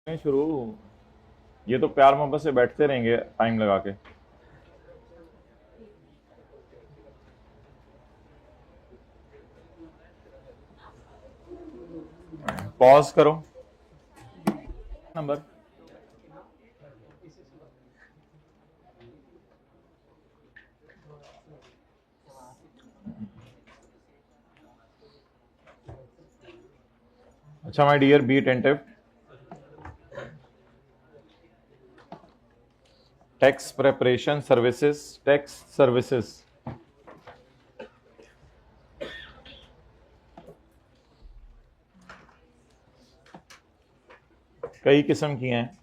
नहीं शुरू। ये तो प्यार मोहब्बत से बैठते रहेंगे टाइम लगा के। पॉज करो। नंबर। अच्छा my dear, be attentive. Tax preparation services, tax services कई किस्म की हैं।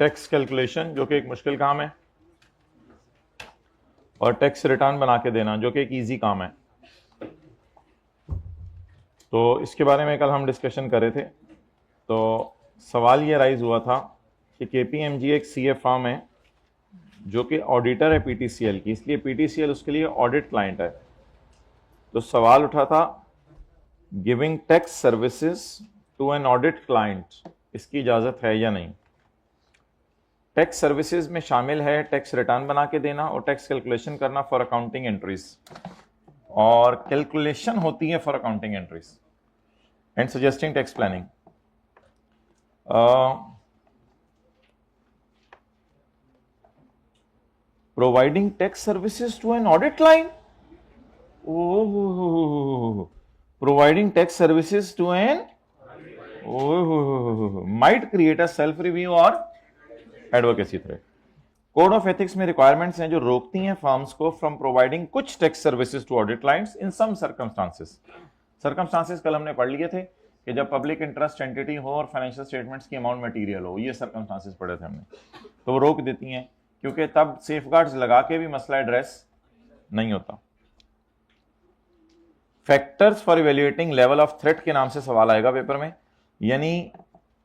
टैक्स कैलकुलेशन जो कि एक मुश्किल काम है, और टैक्स रिटर्न बना के देना जो कि एक इजी काम है। तो इसके बारे में कल हम डिस्कशन कर रहे थे। तो सवाल ये राइज हुआ था कि केपीएमजी एक सीए फर्म है जो कि ऑडिटर है पीटीसीएल की, इसलिए पीटीसीएल उसके लिए ऑडिट क्लाइंट है। तो सवाल उठा था giving tax services to an audit client, इसकी इजाजत है या नहीं। टैक्स सर्विसेज में शामिल है टैक्स रिटर्न बना के देना और टैक्स कैलकुलेशन करना फॉर अकाउंटिंग एंट्रीज, और कैलकुलेशन होती है for accounting entries and suggesting tax planning. Providing tax services to an audit client, providing tax services to an might create a self review or advocacy threat। Code of ethics में requirements हैं जो रोकती हैं firms को from providing कुछ tax services to audit clients in some circumstances कल हमने पढ़ लिए थे कि जब पब्लिक इंटरेस्ट एंटिटी हो और फाइनेंशियल स्टेटमेंट्स की अमाउंट मटेरियल हो, ये सर्कमस्टांसेस पढ़े थे हमने। तो वो रोक देती हैं क्योंकि तब सेफगार्ड्स लगा के भी मसला एड्रेस नहीं होता। Factors for evaluating level of threat के नाम से सवाल आएगा पेपर में, यानी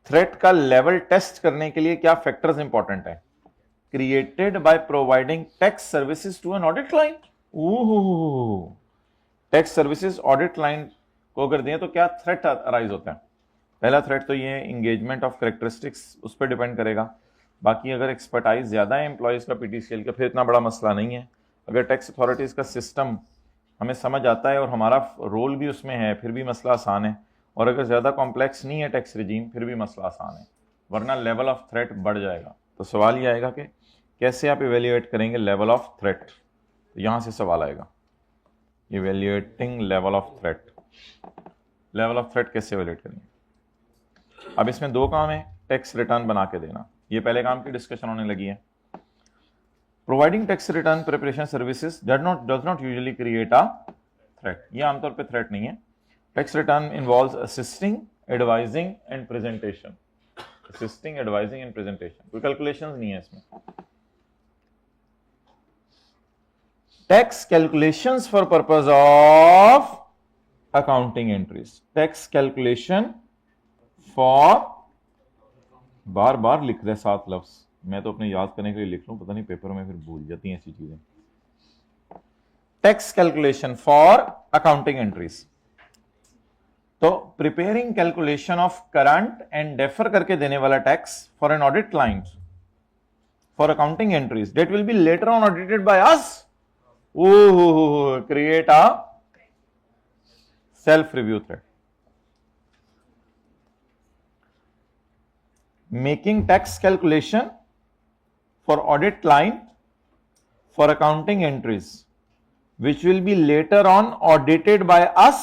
थ्रेट का लेवल टेस्ट करने के लिए क्या फैक्टर्स इंपॉर्टेंट है। Created by providing tax services to an audit client. Tax services audit client को अगर दें तो क्या थ्रेट अराइज होता है। पहला थ्रेट तो ये इंगेजमेंट ऑफ कैरेक्टरिस्टिक्स, उस पर डिपेंड करेगा। बाकी अगर एक्सपर्टाइज ज्यादा है एम्प्लॉयज का पीटीसीएल का, फिर इतना बड़ा मसला नहीं है। अगर टैक्स अथॉरिटीज का सिस्टम हमें समझ आता है और हमारा रोल भी उसमें है, फिर भी मसला आसान है। और अगर ज्यादा कॉम्प्लेक्स नहीं है टैक्स रिजीम, फिर भी मसला आसान है, वरना लेवल ऑफ थ्रेट बढ़ जाएगा। तो सवाल ये आएगा कि कैसे आप इवेल्युएट करेंगे लेवल ऑफ थ्रेट। तो यहां से सवाल आएगा evaluating level of threat. Level of threat कैसे इवेल्युएट करेंगे। अब इसमें दो काम है, टैक्स रिटर्न बना के देना, ये पहले काम की डिस्कशन होने लगी है। Providing tax return preparation services does not usually create a threat, ये आमतौर पे थ्रेट नहीं है। Tax return involves assisting, advising and presentation. Assisting, advising and presentation, कोई कैलकुलेशंस नहीं है इसमें। Tax calculations for purpose of accounting entries. Tax calculation for, बार बार लिख रहे सात लफ्ज, मैं तो अपने याद करने के लिए लिख लूं, पता नहीं पेपर में फिर भूल जाती हैं ऐसी चीजें। Tax calculation for accounting entries, तो preparing calculation of current and defer करके देने वाला tax for an audit client for accounting entries that will be later on audited by us, create a self review threat. Making tax calculation for audit client for accounting entries which will be later on audited by us,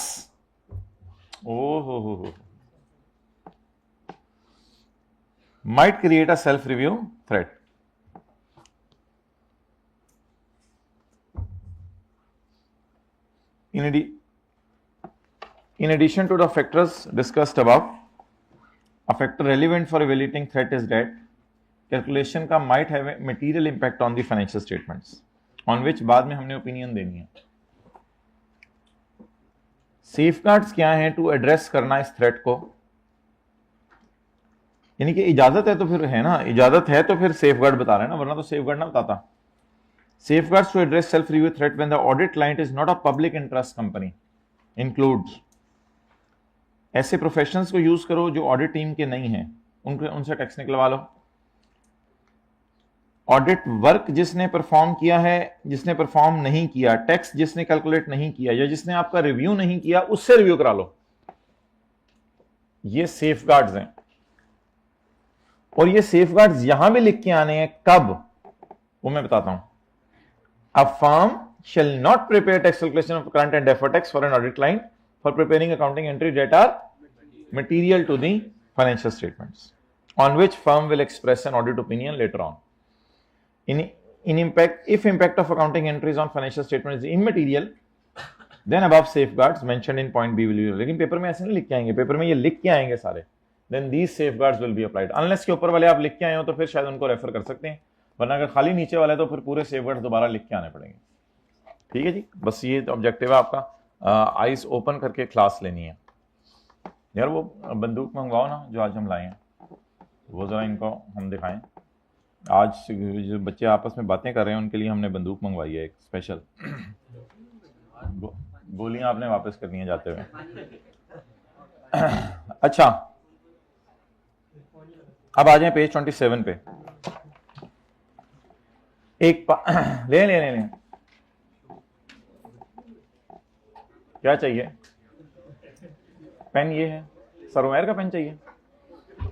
might create a self review threat। In addition to the factors discussed above, a factor relevant for evaluating threat is that calculation का might have a material impact on the financial statements, on which बाद में हमने opinion देनी है। Safeguards क्या हैं to address करना इस थ्रेट को, यानी कि इजाजत है तो फिर है ना, इजाजत है तो फिर सेफगार्ड बता रहे हैं ना, वरना तो सेफगार्ड ना बताता। Safeguards to address self-review threat when the audit client is not a public interest company includes ऐसे प्रोफेशनल्स को यूज करो जो ऑडिट टीम के नहीं हैं, उनसे टैक्स निकलवा लो। ऑडिट वर्क जिसने परफॉर्म किया है, जिसने परफॉर्म नहीं किया, टैक्स जिसने कैलकुलेट नहीं किया या जिसने आपका रिव्यू नहीं किया, उससे रिव्यू करा लो। ये सेफगार्ड्स हैं, और ये सेफगार्ड्स यहां भी लिख के आने हैं। कब, वो मैं बताता हूं। A firm shall not prepare tax calculation of current and deferred tax for an audit client for preparing accounting entries that are material to the financial statements, on which firm will express an audit opinion later on. In impact, if impact of accounting entries on financial statement is immaterial, then above safeguards mentioned in point B will be. लेकिन paper में ऐसे नहीं लिख के आएंगे, paper में ये लिख के आएंगे सारे। Then these safeguards will be applied. Unless के ऊपर वाले आप लिख के आए हो तो फिर शायद उनको रेफर कर सकते हैं, वरना अगर खाली नीचे वाले तो फिर पूरे safeguards दोबारा लिख के आने पड़ेंगे। ठीक है जी, बस ये ऑब्जेक्टिव है आपका। आइज ओपन करके क्लास लेनी है। यार वो बंदूक मंगवाओ ना जो आज हम लाए हैं, वो जरा इनको हम दिखाएं। आज जो बच्चे आपस में बातें कर रहे हैं उनके लिए हमने बंदूक मंगवाई है एक स्पेशल। गोलियां आपने वापस करनी है जाते हुए। अच्छा, अब आ जाए पेज 27 पे। एक ले ले ले ले क्या चाहिए? पेन ये है, सरोमैर का पेन चाहिए,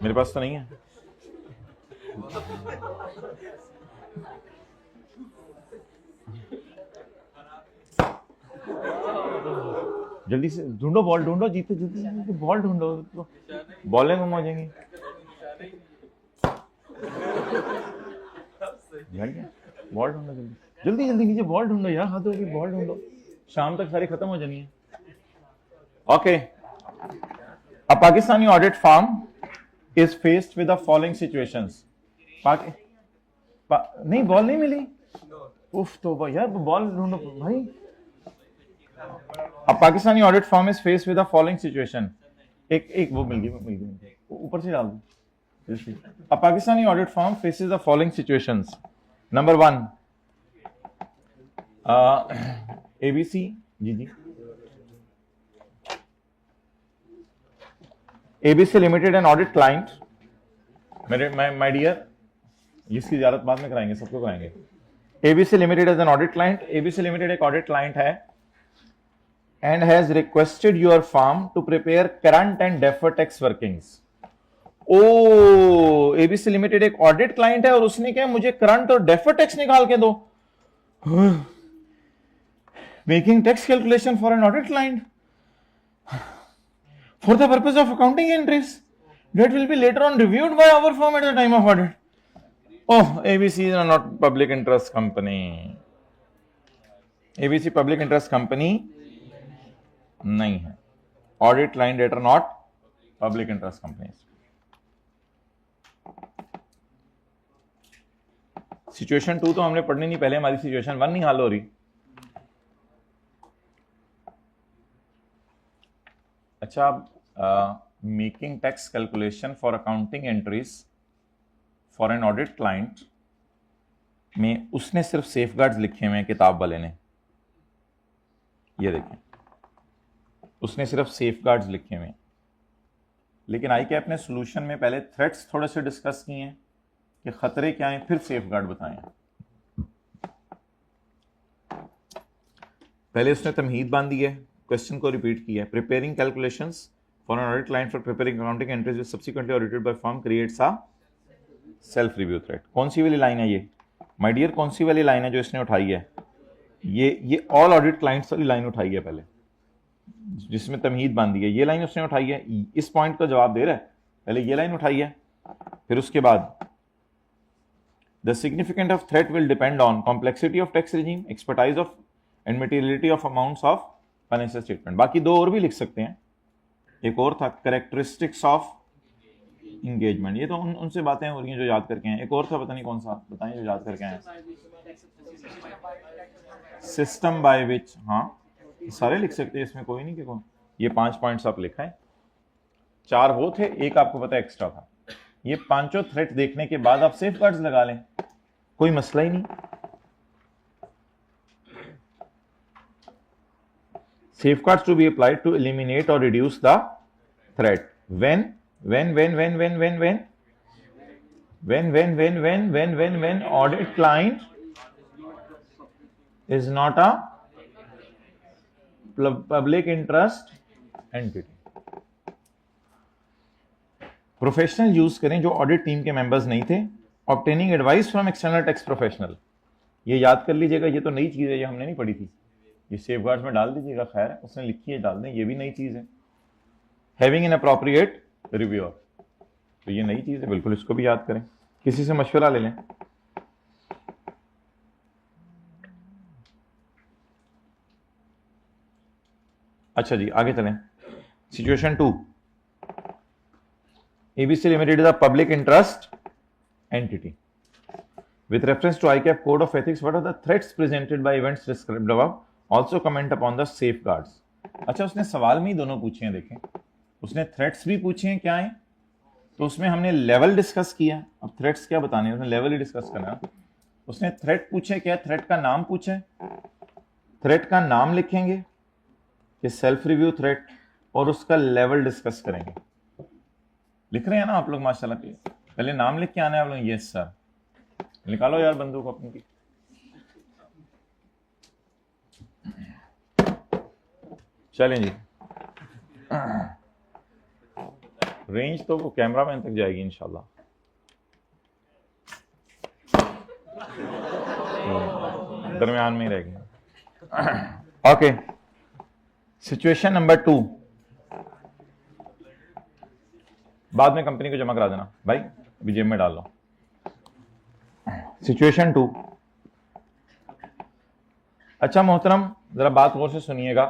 मेरे पास तो नहीं है। जल्दी से ढूंढो, बॉल ढूंढो, जीते जल्दी बॉल ढूंढो, तो बॉलें गुम हो जाएंगी। बॉल ढूंढो जल्दी जल्दी जल्दी, नीचे बॉल ढूंढो यार, हाथों की बॉल ढूंढो, शाम तक सारी खत्म हो जानी है। Okay, a Pakistani audit firm is faced with the following situations. नहीं, बॉल नहीं मिली। उफ, तो यार बॉल ढूंढो भाई। A Pakistani audit firm is faced with the following situation. एक वो मिल गई, ऊपर से डाल दो। A Pakistani audit firm faces the following situations. Number 1, ABC जी ABC Limited an audit client. My dear, इसकी इजाजत बाद में कराएंगे, सबको कराएंगे। ABC Limited as an audit client. ABC Limited एक ऑडिट क्लाइंट है and has requested your firm to prepare current and deferred tax workings. ओ, ABC Limited एक ऑडिट क्लाइंट है और उसने क्या, मुझे करंट और डेफर्ड टैक्स निकाल के दो। Making tax calculation for an audit client for the purpose of accounting entries that will be later on reviewed by our firm at the time of audit. Oh, ABC is not public interest company. ABC public interest company नहीं है। Audit client that are not public interest companies. Situation 2 तो हमने पढ़नी नहीं, पहले हमारी Situation 1 नहीं हल हो रही। अच्छा, making tax calculation for accounting entries for an audit client में उसने सिर्फ सेफगार्ड्स लिखे हुए हैं किताब वाले ने। ये देखें, उसने सिर्फ सेफगार्ड्स लिखे हुए हैं, लेकिन ICAP ने सोल्यूशन में पहले थ्रेट्स थोड़े से डिस्कस किए हैं कि खतरे क्या हैं, फिर सेफगार्ड बताए हैं। पहले उसने तमहीद बांधी है, क्वेश्चन को रिपीट किया है। Preparing calculations for an audit client for preparing accounting entries with subsequently audited by firm creates a self review threat. कौन सी वाली लाइन है ये माय डियर? कौन सी वाली लाइन है जो इसने उठाई है? ये ऑल ऑडिट क्लाइंट्स वाली लाइन उठाई है पहले, जिसमें तमहीद बांधी है। ये लाइन उसने उठाई है, इस पॉइंट का जवाब दे रहा है। पहले ये लाइन उठाई है, फिर उसके बाद the significant of threat will depend on complexity of tax regime, expertise of and materiality of amounts of financial statement. बाकी दो और भी लिख सकते हैं। एक और था कैरेक्टरिस्टिक्स ऑफ इंगेजमेंट, ये तो उनसे बातें हो रही हैं जो याद करके हैं। एक और था, पता नहीं कौन सा, बताएं जो याद करके आए। सिस्टम बाय विच, हाँ सारे लिख सकते हैं, इसमें कोई नहीं कि कौन। ये 5 पॉइंट्स आप लिखा है, 4 वो थे, एक आपको पता एक्स्ट्रा था। ये पांचों थ्रेट देखने के बाद आप सेफगार्ड्स लगा लें, कोई मसला ही नहीं। Safeguards to be applied to eliminate or reduce the threat when audit client is not a public interest entity. Professional use करें जो ऑडिट टीम के मेंबर्स नहीं थे. Obtaining advice from external tax professional, ये याद कर लीजिएगा, ये तो नई चीज है, ये हमने नहीं पढ़ी थी. ये सेफगार्ड्स में डाल दीजिएगा, खैर है उसने लिखी है, डाल दें, ये भी नई चीज है. हैविंग एन अप्रोप्रिएट रिव्यूअर, तो ये नई चीज है, बिल्कुल इसको भी याद करें. किसी से मशवरा ले लें. अच्छा जी, आगे चलें. Situation 2, ABC Limited is a public interest entity. With reference to ICAP Code of Ethics, what are the threats presented by events described above? Also comment upon the safeguards. अच्छा, उसने सवाल में ही दोनों पूछे हैं, देखें, उसने थ्रेट्स भी पूछे हैं क्या है, तो उसमें हमने लेवल डिस्कस किया. अब थ्रेट्स क्या बताने, उसने लेवल ही डिस्कस करना. उसने थ्रेट पूछे क्या, थ्रेट का नाम पूछे, थ्रेट का नाम लिखेंगे कि सेल्फ रिव्यू थ्रेट, और उसका लेवल डिस्कस करेंगे. लिख रहे हैं ना आप लोग माशाल्लाह के, पहले नाम लिख के आना है आप लोग. यस सर, निकालो यार बंदूक अपनी की. चलें जी, रेंज तो वो कैमरा मैन तक जाएगी इंशाल्लाह. दरमियान में ही रह गया. ओके, सिचुएशन नंबर 2, बाद में कंपनी को जमा करा देना भाई, अभी जेब में डाल लो. सिचुएशन 2, अच्छा मोहतरम जरा बात गौर से सुनिएगा.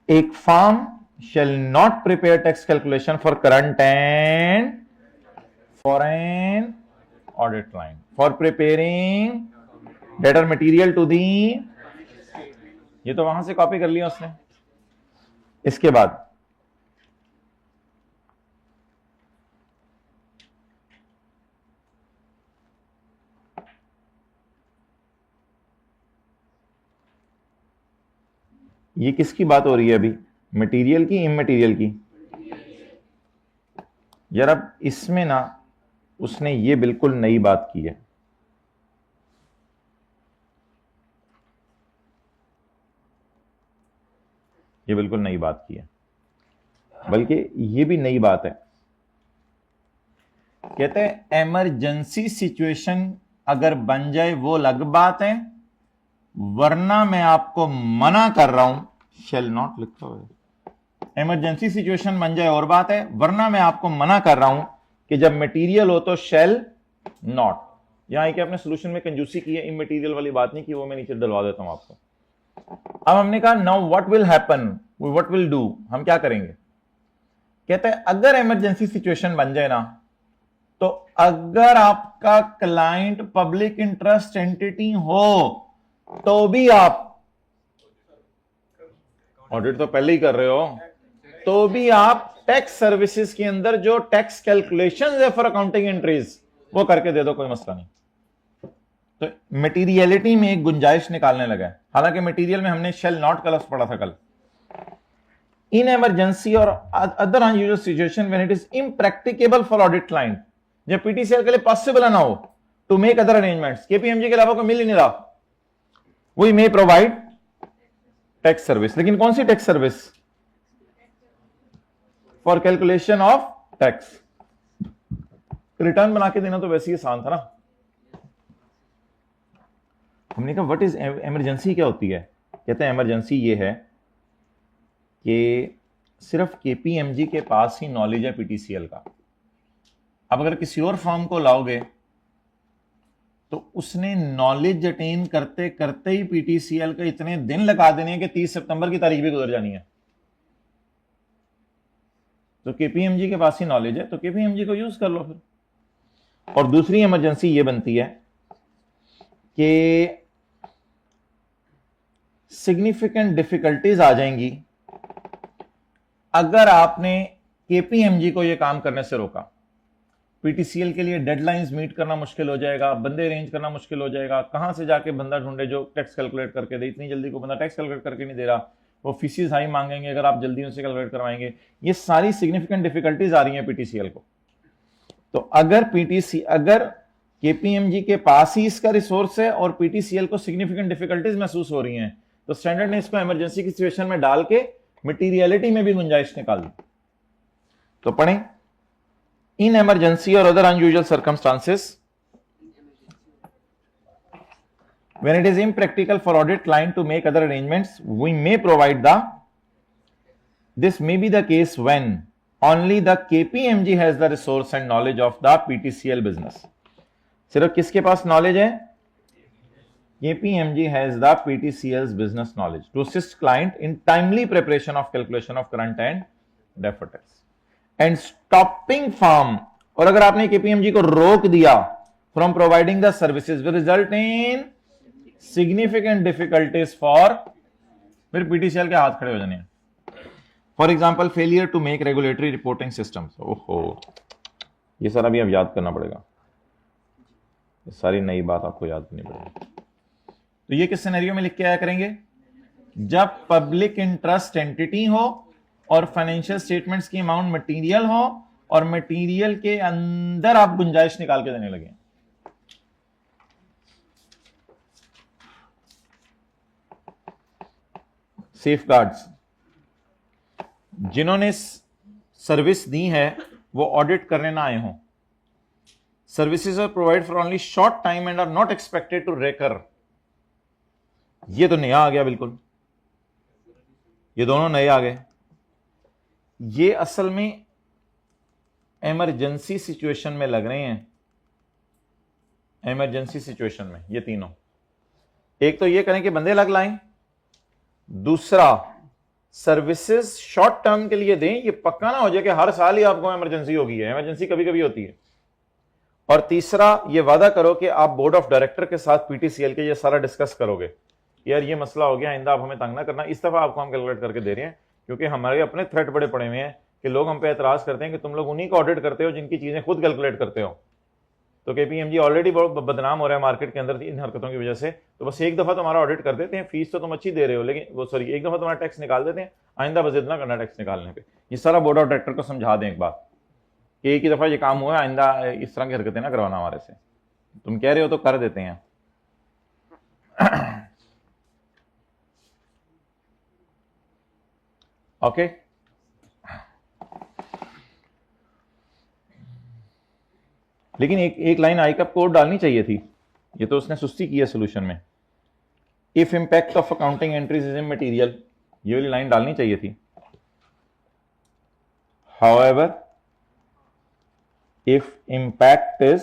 एक firm shall not prepare tax calculation for current and foreign audit client for preparing data material to the, ये तो वहां से कॉपी कर लिया उसने. इसके बाद ये किसकी बात हो रही है अभी, मटेरियल की इमटेरियल की? यार अब इसमें ना उसने ये बिल्कुल नई बात की है. ये बिल्कुल नई बात की है, बल्कि ये भी नई बात है. कहते हैं इमरजेंसी सिचुएशन अगर बन जाए वो अलग बात है, वरना मैं आपको मना कर रहा हूं. शेल नॉट लिखा हुआ है. इमरजेंसी सिचुएशन बन जाए और बात है, वरना मैं आपको मना कर रहा हूं कि जब मटेरियल हो तो शेल नॉट. यहां कि आपने सोल्यूशन में कंजूसी की है, इमटेरियल वाली बात नहीं की, वो मैं नीचे डलवा देता हूं आपको. अब हमने कहा now what will happen, what will do, हम क्या करेंगे. कहते हैं अगर इमरजेंसी सिचुएशन बन जाए ना, तो अगर आपका क्लाइंट पब्लिक इंटरेस्ट एंटिटी हो तो भी आप ऑडिट तो पहले ही कर रहे हो, तो भी आप टैक्स सर्विसेज के अंदर जो टैक्स कैलकुलेशंस है फॉर अकाउंटिंग एंट्रीज वो करके दे दो, कोई मसला नहीं. तो मटेरियलिटी में एक गुंजाइश निकालने लगा है. हालांकि मटेरियल में हमने शेल नॉट का लफ्ज पढ़ा था कल. इन इमरजेंसी और other unusual situation when it is impracticable for audit client, जब पीटीसीएल के लिए पॉसिबल ना हो to make other arrangements, KPMG के अलावा कोई मिल ही नहीं रहा, we may provide tax service. लेकिन कौन सी tax service? For calculation of tax. Return बना के देना तो वैसे ही आसान था ना. हमने कहा व्हाट इज इमरजेंसी, क्या होती है? कहते हैं इमरजेंसी ये है कि सिर्फ केपीएमजी के पास ही नॉलेज है पीटीसीएल का. अब अगर किसी और फर्म को लाओगे तो उसने नॉलेज अटेन करते करते ही पीटीसीएल के इतने दिन लगा देने हैं कि 30 सितंबर की तारीख भी गुजर जानी है. तो केपीएमजी के पास ही नॉलेज है, तो केपीएमजी को यूज कर लो फिर. और दूसरी इमरजेंसी ये बनती है कि सिग्निफिकेंट डिफिकल्टीज आ जाएंगी अगर आपने केपीएमजी को यह काम करने से रोका. पीटीसीएल के लिए डेडलाइंस मीट करना मुश्किल हो जाएगा, बंदे अरेंज करना मुश्किल हो जाएगा, कहां से जाके बंदा ढूंढे जो टैक्स कैलकुलेट करके दे. इतनी जल्दी को बंदा टैक्स कैलकुलेट करके नहीं दे रहा, वो फीसिस हाई मांगेंगे अगर आप जल्दी उनसे कैलकुलेट करवाएंगे। ये सारी सिग्निफिकेंट डिफिकल्टीज आ रही हैं पीटीसीएल को। तो अगर केपीएमजी के पास ही इसका रिसोर्स है और पीटीसीएल को सिग्निफिकेंट डिफिकल्टीज महसूस हो रही हैं, तो स्टैंडर्ड ने इसको इमरजेंसी की सिचुएशन में डाल के मटीरियलिटी में भी गुंजाइश निकाल दी। तो पढ़ें, इन इमरजेंसी और other unusual circumstances when it is impractical for audit client to make other arrangements, we may provide this may be the case when only the KPMG has the resource and knowledge of the PTCL business. सिर्फ किसके पास knowledge है? KPMG has the PTCL's business knowledge to assist client in timely preparation of calculation of current and deferred tax. And stopping firm, और अगर आपने KPMG को रोक दिया from providing the services will result in significant difficulties for, फिर PTCL के हाथ खड़े हो जाने हैं। For example failure to make regulatory reporting systems. ओहो, ये सारा भी अब याद करना पड़ेगा, ये सारी नई बात आपको याद करनी पड़ेगी। तो ये किस सिनेरियो में लिख के आया करेंगे? जब पब्लिक इंटरेस्ट एंटिटी हो और फाइनेंशियल स्टेटमेंट्स की अमाउंट मटेरियल हो और मटेरियल के अंदर आप गुंजाइश निकाल के देने लगे। सेफगार्ड्स, जिन्होंने सर्विस दी है वो ऑडिट करने ना आए हों। Services are provide for only short time and are not expected to recur. ये तो नया आ गया, बिल्कुल ये दोनों नए आ गए। ये असल में इमरजेंसी सिचुएशन में लग रहे हैं, इमरजेंसी सिचुएशन में ये तीनों। एक तो ये करें कि बंदे लग लाएं, दूसरा सर्विसेज शॉर्ट टर्म के लिए दें, ये पक्का ना हो जाए कि हर साल ही आपको इमरजेंसी होगी है, इमरजेंसी कभी कभी होती है। और तीसरा ये वादा करो कि आप बोर्ड ऑफ डायरेक्टर के साथ पीटीसीएल के ये सारा डिस्कस करोगे, यार ये मसला हो गया, आइंदा आप हमें तंग ना करना। इस दफा आपको हम कैलकुलेट करके दे रहे हैं क्योंकि हमारे अपने थ्रेट बड़े पड़े हुए हैं कि लोग हम पे एतराज करते हैं कि तुम लोग उन्हीं को ऑडिट करते हो जिनकी चीजें खुद कैलकुलेट करते हो। तो केपीएमजी ऑलरेडी बहुत बदनाम हो रहा है मार्केट के अंदर इन हरकतों की वजह से। तो बस एक दफा तुम्हारा ऑडिट कर देते हैं, फीस तो तुम अच्छी दे रहे हो, लेकिन वो सॉरी एक दफा तुम्हारा टैक्स निकाल देते हैं, आइंदा बस इतना करना टैक्स निकालने पे। ये सारा बोर्ड ऑफ डायरेक्टर को समझा दें एक बार कि एक ही दफा ये काम हुआ है, आइंदा इस तरह की हरकतें ना करवाना हमारे से। तुम कह रहे हो तो कर देते हैं। ओके, लेकिन एक लाइन आई कप कोड डालनी चाहिए थी, ये तो उसने सुस्ती की है सोल्यूशन में। If impact of accounting entries is immaterial, ये वाली लाइन डालनी चाहिए थी। However if impact is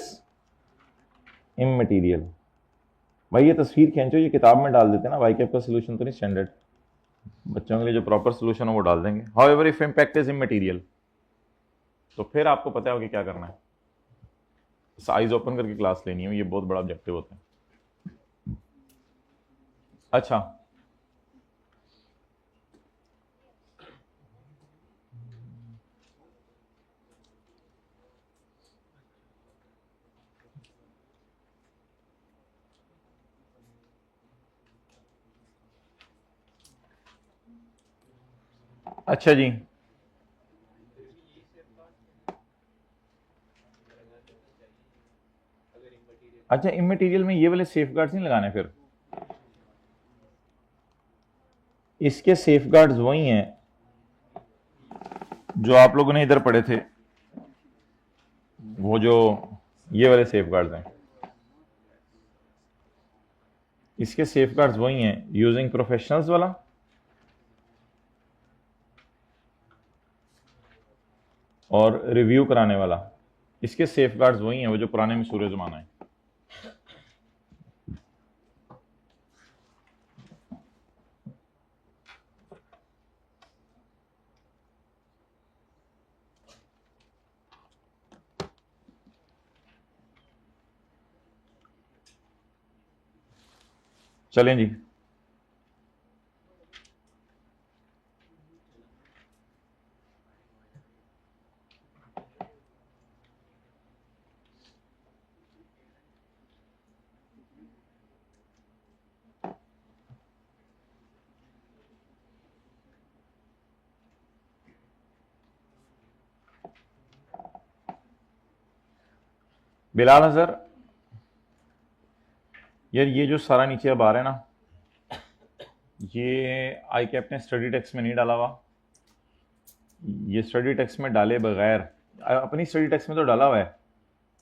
immaterial, भाई ये तस्वीर खींचो, ये किताब में डाल देते ना, वाईकैप का सोल्यूशन तो नहीं, स्टैंडर्ड बच्चों के लिए जो प्रॉपर सोल्यूशन है वो डाल देंगे। However if impact is immaterial, तो फिर आपको पता होगा क्या करना है। साइज ओपन करके क्लास लेनी है, ये बहुत बड़ा ऑब्जेक्टिव होता है। अच्छा, अच्छा जी, अच्छा इमटेरियल में ये वाले सेफगार्ड्स नहीं लगाने, फिर इसके सेफगार्ड्स वही हैं जो आप लोगों ने इधर पढ़े थे, वो जो ये वाले सेफगार्ड्स हैं, इसके सेफगार्ड्स वही हैं, यूजिंग प्रोफेशनल्स वाला और रिव्यू कराने वाला। इसके सेफगार्ड्स वही हैं वो जो पुराने मशहूर जमाना है। चलें जी, बिलाल अजहर, यार ये जो सारा नीचे अब आ रहा है ना, ये आई कैप ने स्टडी टेक्स्ट में नहीं डाला हुआ। ये स्टडी टेक्स्ट में डाले बगैर, अपनी स्टडी टेक्स्ट में तो डाला हुआ है,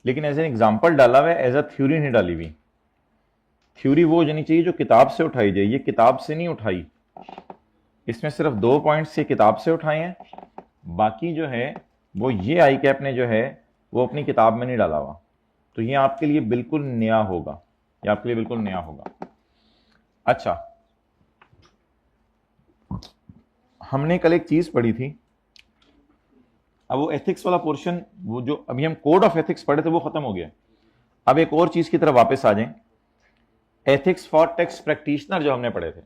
लेकिन एज एन एग्जाम्पल डाला हुआ है, एज अ थ्योरी नहीं डाली हुई। थ्योरी वो होनी चाहिए जो किताब से उठाई जाए, ये किताब से नहीं उठाई। इसमें सिर्फ 2 पॉइंट्स ये किताब से उठाए हैं, बाकी जो है वो ये आई कैप ने जो है वो अपनी किताब में नहीं डाला हुआ। तो ये आपके लिए बिल्कुल नया होगा, ये आपके लिए बिल्कुल नया होगा। अच्छा, हमने कल एक चीज पढ़ी थी, अब वो एथिक्स वाला पोर्शन, वो जो अभी हम कोड ऑफ एथिक्स पढ़े थे वो खत्म हो गया। अब एक और चीज की तरफ वापस आ जाएं, एथिक्स फॉर टैक्स प्रैक्टिशनर जो हमने पढ़े थे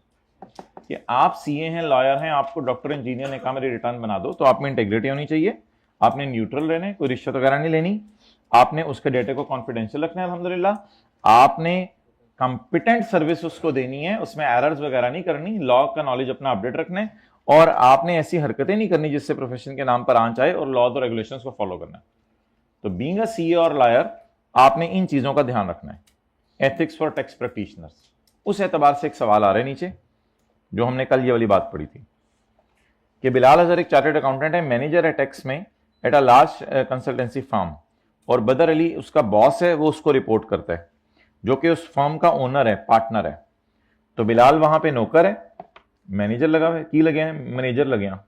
कि आप सीए हैं, लॉयर हैं, आपको डॉक्टर इंजीनियर ने कहा मेरी रिटर्न बना दो, तो आप में इंटेग्रिटी होनी चाहिए, आपने न्यूट्रल रहने, कोई रिश्वत वगैरह नहीं लेनी, आपने उसके डेटे को कॉन्फिडेंशियल रखना है अल्हम्दुलिल्लाह, आपने कंपिटेंट सर्विस उसको देनी है, उसमें एरर्स वगैरह नहीं करनी, लॉ का नॉलेज अपना अपडेट रखना है, और आपने ऐसी हरकतें नहीं करनी जिससे प्रोफेशन के नाम पर आंच आए, और लॉ और रेगुलेशंस को फॉलो करना है। तो बीइंग अ सीए और लॉयर आपने इन चीजों का ध्यान रखना है। एथिक्स फॉर टैक्स प्रैक्टिशनर्स, उस एतबार से एक सवाल आ रहा है नीचे, जो हमने कल ये वाली बात पढ़ी थी कि बिलाल अजहर एक चार्टर्ड अकाउंटेंट है, मैनेजर है टैक्स में at a large consultancy firm, और बदर अली उसका बॉस है, वो उसको रिपोर्ट करता है, जो कि उस फर्म का ओनर है, पार्टनर है। तो बिलाल वहां पे नौकर है, मैनेजर लगा हुआ है, की लगे हैं, मैनेजर लगे हैं,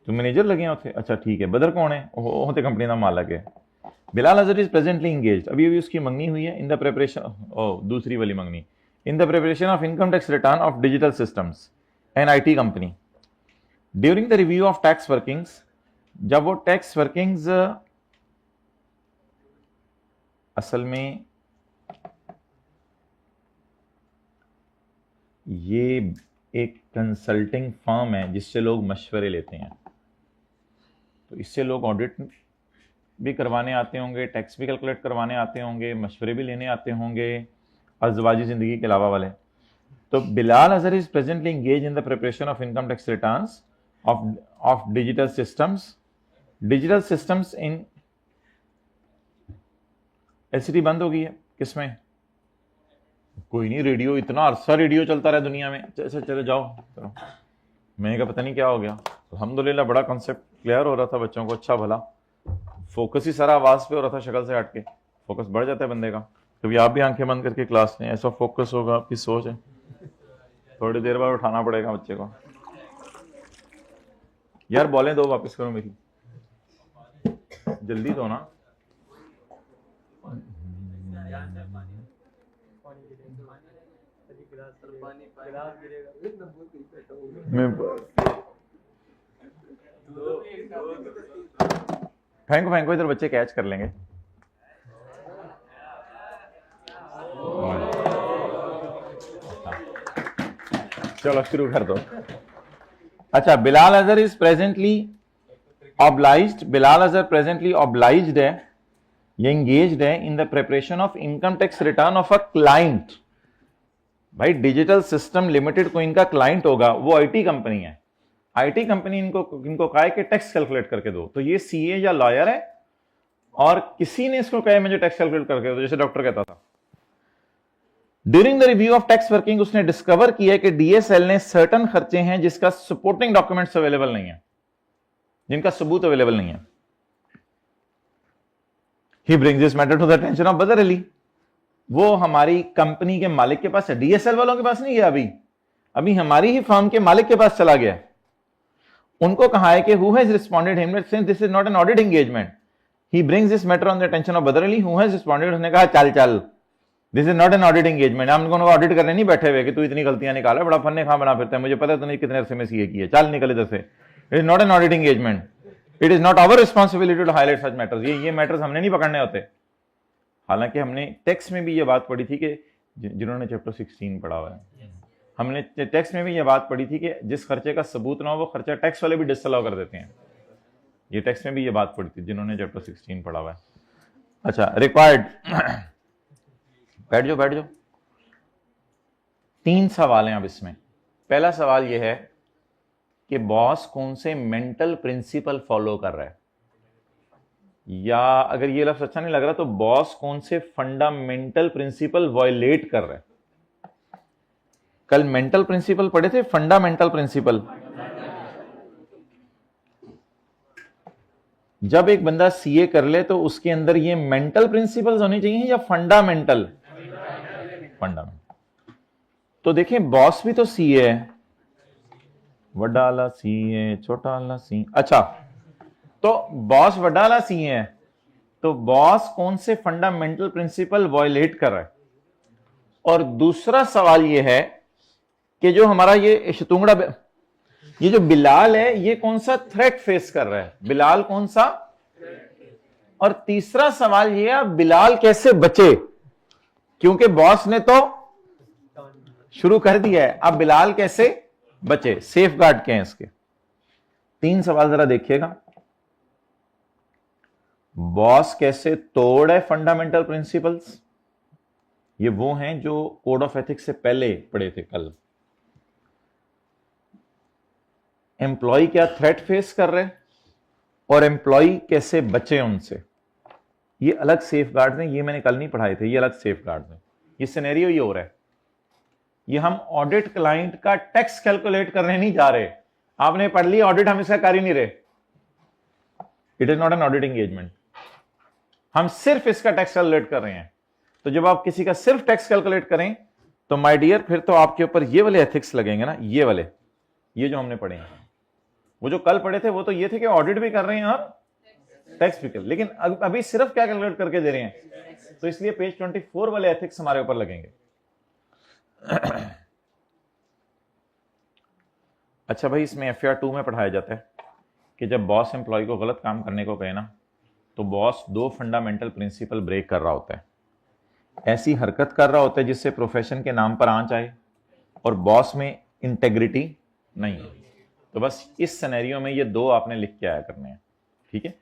तो मैनेजर लगे हैं उसे, अच्छा ठीक है, बदर कौन है, होते कंपनी का मालिक है। Bilal Azhar is presently engaged, अभी अभी उसकी मंगनी हुई है, इन द प्रिपरेशन, दूसरी वाली मंगनी, in the preparation of income tax return of digital systems an IT company during the review of tax workings. जब वो टैक्स वर्किंग्स, असल में ये एक कंसल्टिंग फर्म है जिससे लोग मशवरे लेते हैं, तो इससे लोग ऑडिट भी करवाने आते होंगे, टैक्स भी कैलकुलेट करवाने आते होंगे, मशवरे भी लेने आते होंगे, अज़वाजी ज़िंदगी के अलावा वाले। तो Bilal Azhar is presently engage in the preparation of income tax returns of digital systems in LCD बंद हो गई है, किसमें, कोई नहीं, रेडियो, इतना अरसा रेडियो चलता रहा दुनिया में, चलो चलो जाओ करो। मैंने कहा पता नहीं क्या हो गया, अल्हम्दुलिल्लाह बड़ा कॉन्सेप्ट क्लियर हो रहा था बच्चों को, अच्छा भला, फोकस ही सारा आवाज पे हो रहा था, शक्ल से हट के फोकस बढ़ जाता है बंदे का। कभी आप भी आंखें बंद करके क्लास में, ऐसा फोकस होगा, आपकी सोच है, थोड़ी देर बाद उठाना पड़ेगा बच्चे को। यार बॉलें दो वापस करो मेरी, जल्दी दो ना। फेंको फेंको इधर, बच्चे कैच कर लेंगे। चलो शुरू कर दो। अच्छा, Bilal Azhar is presently obliged, Bilal Azhar presently obliged है, ये इंगेज्ड है in the preparation of income tax return of a client. भाई डिजिटल सिस्टम लिमिटेड को इनका क्लाइंट होगा, वो आईटी कंपनी है, आईटी कंपनी इनको कहा है कि टैक्स कैलकुलेट करके दो, तो ये सीए या लॉयर है, और किसी ने इसको कहा मुझे टैक्स कैलकुलेट करके दो, जैसे डॉक्टर कहता था। During the review of tax working उसने डिस्कवर किया कि डीएसएल ने सर्टन खर्चे हैं जिसका सपोर्टिंग डॉक्यूमेंट्स अवेलेबल नहीं है, जिनका सबूत अवेलेबल नहीं है। He brings this matter to the attention of Badar Ali, वो हमारी कंपनी के मालिक के पास है, डीएसएल वालों के पास नहीं गया, अभी हमारी ही फर्म के मालिक के पास चला गया। उनको कहा है कि who has responded him, since this is not an audit engagement, he brings this matter on the attention of Badar Ali, who has responded, उसने कहा चल चल, this is not an audit engagement, हम उनको ऑडिट करने नहीं बैठे हुए कि तू इतनी गलतियां निकाला, बड़ा फन्ने खां बना फिरता है, मुझे पता है तूने कितने अरसे में सीए की है, चल निकल इधर से। It is not an audit engagement, it is not our responsibility to highlight such matters, ये मैटर्स हमने नहीं पकड़ने होते। हालांकि हमने टेक्स्ट में भी ये बात पढ़ी थी कि जिन्होंने चैप्टर 16 पढ़ा हुआ है, हमने टेक्स्ट में भी ये बात पढ़ी थी कि जिस खर्चे का सबूत ना हो वो खर्चा टैक्स वाले भी डिसअलाउ कर देते हैं, ये टेक्स्ट में भी ये बात पढ़ी थी जिन्होंने चैप्टर 16 पढ़ा हुआ है। अच्छा, रिक्वायर्ड, बैठ जाओ। 3 सवाल हैं अब इसमें। पहला सवाल यह है कि बॉस कौन से मेंटल प्रिंसिपल फॉलो कर रहा है, या अगर ये लफ्ज अच्छा नहीं लग रहा तो बॉस कौन से फंडामेंटल प्रिंसिपल वायलेट कर रहा है। कल मेंटल प्रिंसिपल पढ़े थे, फंडामेंटल प्रिंसिपल। जब एक बंदा सीए कर ले तो उसके अंदर ये मेंटल प्रिंसिपल्स होने चाहिए या फंडामेंटल? फंडामेंटल। तो देखें बॉस भी तो सीए है, वड्डा वाला सीए, छोटा वाला सी। अच्छा, तो बॉस वड्डा वाला सीए है, तो बॉस कौन से फंडामेंटल प्रिंसिपल वायलेट कर रहा है? और दूसरा सवाल ये है कि जो हमारा ये शतुंगड़ा, ये जो बिलाल है, ये कौन सा थ्रेट फेस कर रहा है? बिलाल कौन सा? और तीसरा सवाल ये है बिलाल कैसे बचे, क्योंकि बॉस ने तो शुरू कर दिया है, अब बिलाल कैसे बचे, सेफ गार्ड क्या है इसके? तीन सवाल जरा देखिएगा। बॉस कैसे तोड़ फंडामेंटल प्रिंसिपल्स, ये वो हैं जो कोड ऑफ एथिक्स से पहले पढ़े थे कल। एम्प्लॉय क्या थ्रेट फेस कर रहे, और एम्प्लॉय कैसे बचे उनसे, ये अलग सेफ गार्ड हैं। ये मैंने कल नहीं पढ़ाए थे, ये अलग सेफ गार्ड हैं। ये सिनेरियो ये हो रहा है, ये हम ऑडिट क्लाइंट का टैक्स कैलकुलेट करने नहीं जा रहे। आपने पढ़ लिया ऑडिट, हम इसका कर ही नहीं रहे। It is not an audit engagement, हम सिर्फ इसका टैक्स कैलकुलेट कर रहे हैं। तो जब आप किसी का सिर्फ टैक्स कैलकुलेट करें तो माय डियर फिर तो आपके ऊपर ये वाले एथिक्स लगेंगे ना, ये वाले, ये जो हमने पढ़े हैं। वो जो कल पढ़े थे वो तो ये थे कि ऑडिट भी कर रहे हैं और टैक्स भी कर, लेकिन अभी सिर्फ क्या कैलकुलेट करके दे रहे हैं, तो इसलिए पेज 24 वाले एथिक्स हमारे ऊपर लगेंगे। अच्छा भाई, इसमें FR 2 में पढ़ाया जाता है कि जब बॉस एम्प्लॉय को गलत काम करने को कहे ना, तो बॉस दो फंडामेंटल प्रिंसिपल ब्रेक कर रहा होता है। ऐसी हरकत कर रहा होता है जिससे प्रोफेशन के नाम पर आंच आए और बॉस में इंटेग्रिटी नहीं है। तो बस इस सिनेरियो में ये दो आपने लिख के आया करने हैं, ठीक है।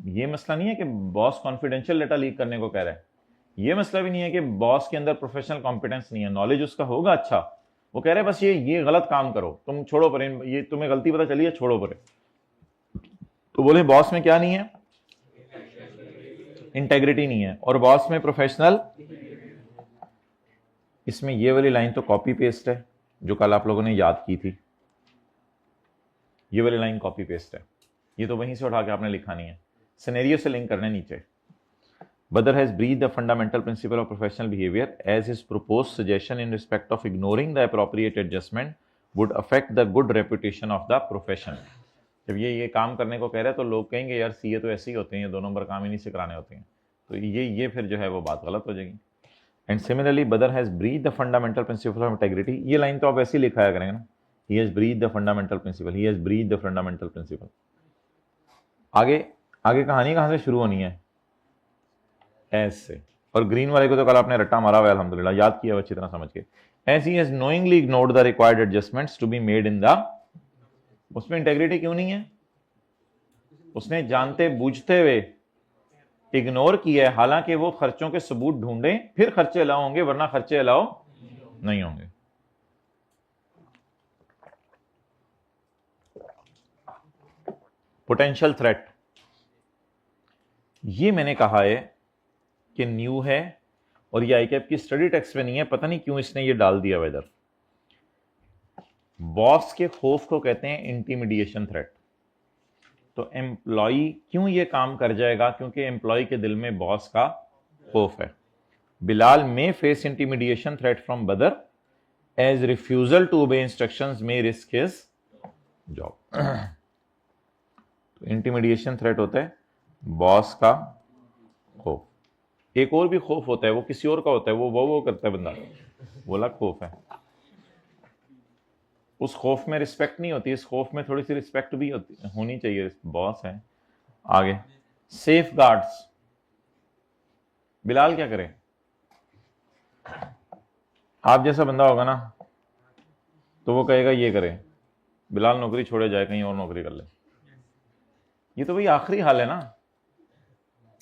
ये मसला नहीं है कि बॉस कॉन्फिडेंशियल डेटा लीक करने को कह रहा है, ये मसला भी नहीं है कि बॉस के अंदर प्रोफेशनल कॉम्पिटेंस नहीं है, नॉलेज उसका होगा अच्छा, वो कह रहे हैं बस ये गलत काम करो, तुम छोड़ो परे, ये तुम्हें गलती पता चली है, छोड़ो परे। तो बोले बॉस में क्या नहीं है? इंटेग्रिटी नहीं है, और बॉस में प्रोफेशनल। इसमें ये वाली लाइन तो कॉपी पेस्ट है जो कल आप लोगों ने याद की थी, ये वाली लाइन कॉपी पेस्ट है, ये तो वहीं से उठा के आपने लिखा नहीं है, सिनेरियो से लिंक करने नीचे। Badr has breached the fundamental principle of professional behavior as his proposed suggestion in respect of ignoring the appropriate adjustment would affect the good reputation of the profession। जब ये काम करने को कह रहे हैं तो लोग कहेंगे यार सीए तो ऐसे ही होते हैं, ये 2 नंबर काम ही नहीं से कराने होते हैं, तो ये फिर जो है वो बात गलत हो जाएगी। And similarly Badr has breached the fundamental principle of integrity, ये लाइन तो आप ऐसे ही लिखाया करेंगे ना, he has breached the fundamental principle, he has breached the fundamental principle। आगे कहानी कहां से शुरू होनी है? ऐसे। और ग्रीन वाले को तो कल आपने रट्टा मारा हुआ है, अल्हम्दुलिल्लाह याद किया अच्छी तरह समझ के। As he has knowingly ignored the required adjustments to be made in the, उसमें इंटेग्रिटी क्यों नहीं है? उसने जानते बूझते हुए इग्नोर किया है, हालांकि वो खर्चों के सबूत ढूंढे फिर खर्चे अलाउ होंगे, वरना खर्चे अलाउ नहीं होंगे। पोटेंशियल थ्रेट, ये मैंने कहा है कि न्यू है और ये आईकैप की स्टडी टेक्स्ट में नहीं है, पता नहीं क्यों इसने ये डाल दिया हुआ इधर। बॉस के खौफ को कहते हैं इंटिमिडिएशन थ्रेट। तो एम्प्लॉय क्यों ये काम कर जाएगा? क्योंकि एम्प्लॉय के दिल में बॉस का खौफ है। Bilal may face intimidation threat from Badar as refusal to obey instructions may risk his job. तो इंटिमिडिएशन थ्रेट होता है बॉस का खौफ। एक और भी खौफ होता है, वो किसी और का होता है, वो करता है बंदा, वो अलग खौफ है। उस खौफ में रिस्पेक्ट नहीं होती, इस खौफ में थोड़ी सी रिस्पेक्ट भी होनी चाहिए, बॉस है। आगे सेफ गार्ड्स, बिलाल क्या करे? आप जैसा बंदा होगा ना तो वो कहेगा ये करे, बिलाल नौकरी छोड़े जाए कहीं और नौकरी कर ले। ये तो भाई आखिरी हाल है ना,